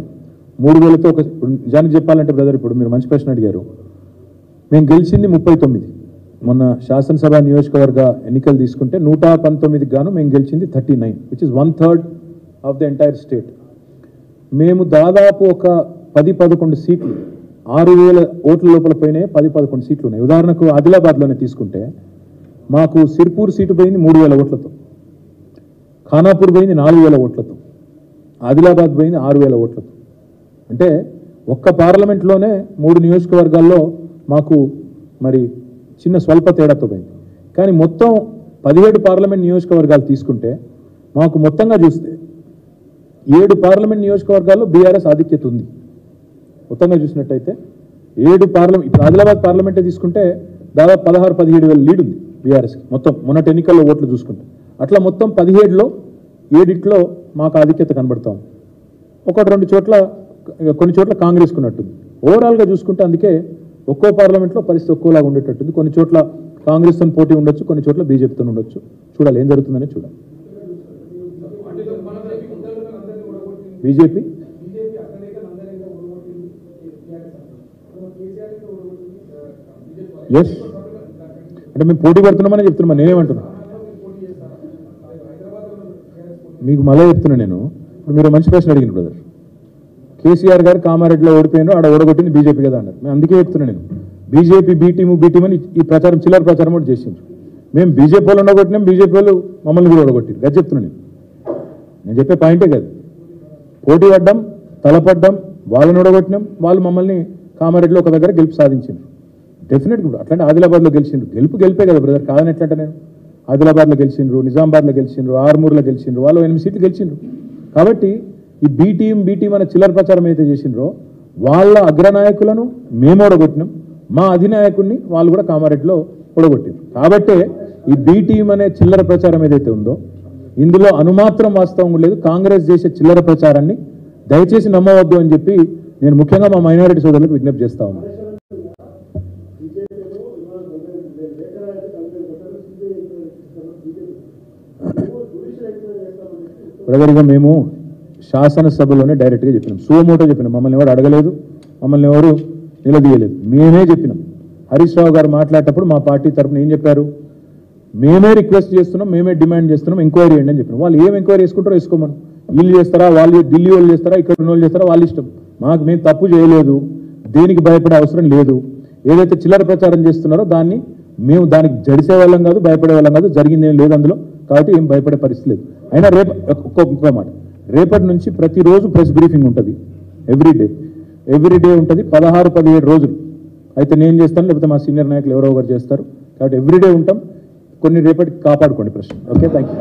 3000తో ఒక నిజానికి చెప్పాలంటే బ్రదర్, ఇప్పుడు మీరు మంచి ప్రశ్న అడిగారు. మేము గెలిచింది 39. మొన్న శాసనసభ నియోజకవర్గ ఎన్నికలు తీసుకుంటే 119కి గాను మేము గెలిచింది 39, which is 1/3 of the entire state. మేము దాదాపు ఒక 10-11 సీట్లు 6000 ఓట్ల లోపల పోయినాయి. 10-11 సీట్లు ఉన్నాయి. ఉదాహరణకు ఆదిలాబాద్లోనే తీసుకుంటే మాకు సిర్పూర్ సీటు పోయింది 3000 ఓట్లతో, ఖానాపూర్ పోయింది 4000 ఓట్లతో, ఆదిలాబాద్ పోయింది 6000 ఓట్లతో. అంటే ఒక్క పార్లమెంట్లోనే 3 నియోజకవర్గాల్లో మాకు మరి చిన్న స్వల్ప తేడాతో పోయింది. కానీ మొత్తం 17 పార్లమెంట్ నియోజకవర్గాలు తీసుకుంటే మాకు మొత్తంగా చూస్తే 7 పార్లమెంట్ నియోజకవర్గాల్లో బీఆర్ఎస్ ఆధిక్యత ఉంది. మొత్తంగా చూసినట్టయితే 7 పార్లమెంట్, ఇప్పుడు ఆదిలాబాద్ పార్లమెంటే తీసుకుంటే దాదాపు 16-17 వేల లీడ్ ఉంది బీఆర్ఎస్కి మొత్తం మొన్నటి ఎన్నికల్లో ఓట్లు చూసుకుంటే. అట్లా మొత్తం 17లో 7 మాకు ఆధిక్యత కనబడతాం. 1-2 చోట్ల కొన్ని చోట్ల కాంగ్రెస్కు ఉన్నట్టుంది. ఓవరాల్గా చూసుకుంటే అందుకే ఒక్కో పార్లమెంట్లో పరిస్థితి ఒక్కోలాగా ఉండేటట్టుంది. కొన్ని చోట్ల కాంగ్రెస్తో పోటీ ఉండొచ్చు, కొన్ని చోట్ల బీజేపీతో ఉండొచ్చు. చూడాలి ఏం జరుగుతుందని చూడాలి. బీజేపీ ఎస్ అంటే మేము పోటీ పడుతున్నామని చెప్తున్నాం. నేనేమంటున్నా మీకు మళ్ళీ చెప్తున్నా. నేను ఇప్పుడు మీరు మంచి ప్రశ్న అడిగిన బ్రదర్. కేసీఆర్ గారు కామారెడ్డిలో ఓడిపోయినారు, ఆడ ఓడగొట్టింది బీజేపీ కదా అన్నారు. మేము అందుకే చెప్తున్నా. నేను బీజేపీ బీ టీము అని ఈ ప్రచారం చిల్లర ప్రచారం కూడా చేసిండ్రు. మేము బీజేపీ వాళ్ళు ఓడగొట్టినాం, బీజేపీ వాళ్ళు మమ్మల్ని కూడా ఓడగొట్టారు. అది చెప్తున్నా నేను చెప్పే పాయింటే కాదు. పోటీ పడ్డాం, తలపడ్డాం, వాళ్ళని ఓడగొట్టినాం, వాళ్ళు మమ్మల్ని కామారెడ్డిలో ఒక దగ్గర గెలుపు సాధించారు. డెఫినెట్గా అట్లాంటి ఆదిలాబాద్లో గెలిచిండ్రు. గెలిపే కదా బ్రదర్, కాదని ఎట్లంటే నేను ఆదిలాబాద్లో గెలిచిండ్రు, నిజామాబాద్లో గెలిచిండ్రు, ఆర్మూర్లో గెలిచిండ్రు, వాళ్ళు 8 సీట్లు గెలిచిండ్రు. కాబట్టి ఈ బీ టీం అనే చిల్లర ప్రచారం అయితే చేసిండ్రో వాళ్ళ అగ్రనాయకులను మేము ఓడగొట్టినాం, మా అధినాయకుడిని వాళ్ళు కూడా కామారెడ్డిలో ఓడగొట్టారు. కాబట్టే ఈ బి టీం అనే చిల్లర ప్రచారం ఏదైతే ఉందో ఇందులో అనుమాత్రం వాస్తవం లేదు. కాంగ్రెస్ చేసే చిల్లర ప్రచారాన్ని దయచేసి నమ్మవద్దు అని చెప్పి నేను ముఖ్యంగా మా మైనారిటీ సోదరులకు విజ్ఞప్తి చేస్తా ఉన్నాను. బ్రదర్గా మేము శాసనసభలోనే డైరెక్ట్గా చెప్పినాం, సుమోటో చెప్పినాం. మమ్మల్ని ఎవరు అడగలేదు, మమ్మల్ని ఎవరు నిలదీయలేదు, మేమే చెప్పినాం. హరీష్ రావు గారు మాట్లాడేటప్పుడు మా పార్టీ తరఫున ఏం చెప్పారు, మేమే రిక్వెస్ట్ చేస్తున్నాం, మేమే డిమాండ్ చేస్తున్నాం, ఎంక్వైరీ చేయండి అని చెప్పినాం. వాళ్ళు ఏం ఎంక్వైరీ చేసుకుంటారో వేసుకోమని, వీళ్ళు చేస్తారా, వాళ్ళు ఢిల్లీ వాళ్ళు చేస్తారా, ఇక్కడ ఉన్న వాళ్ళు చేస్తారా, వాళ్ళ ఇష్టం. మేము తప్పు చేయలేదు, దేనికి భయపడే అవసరం లేదు. ఏదైతే చిల్లర ప్రచారం చేస్తున్నారో మేము దానికి జడిసే వాళ్ళం కాదు, భయపడే వాళ్ళం కాదు, జరిగింది ఏం లేదు అందులో. కాబట్టి ఏం భయపడే పరిస్థితి లేదు. అయినా ఇంకో మాట, రేపటి నుంచి ప్రతిరోజు ప్రెస్ బ్రీఫింగ్ ఉంటుంది, ఎవ్రీడే ఉంటుంది, 16-17 రోజులు. అయితే నేను చేస్తాను, లేకపోతే మా సీనియర్ నాయకులు ఎవరో ఒకరు చేస్తారు. కాబట్టి ఎవ్రీడే ఉంటాం. కొన్ని రేపటికి కాపాడుకోండి ప్రశ్న. Okay, thank you.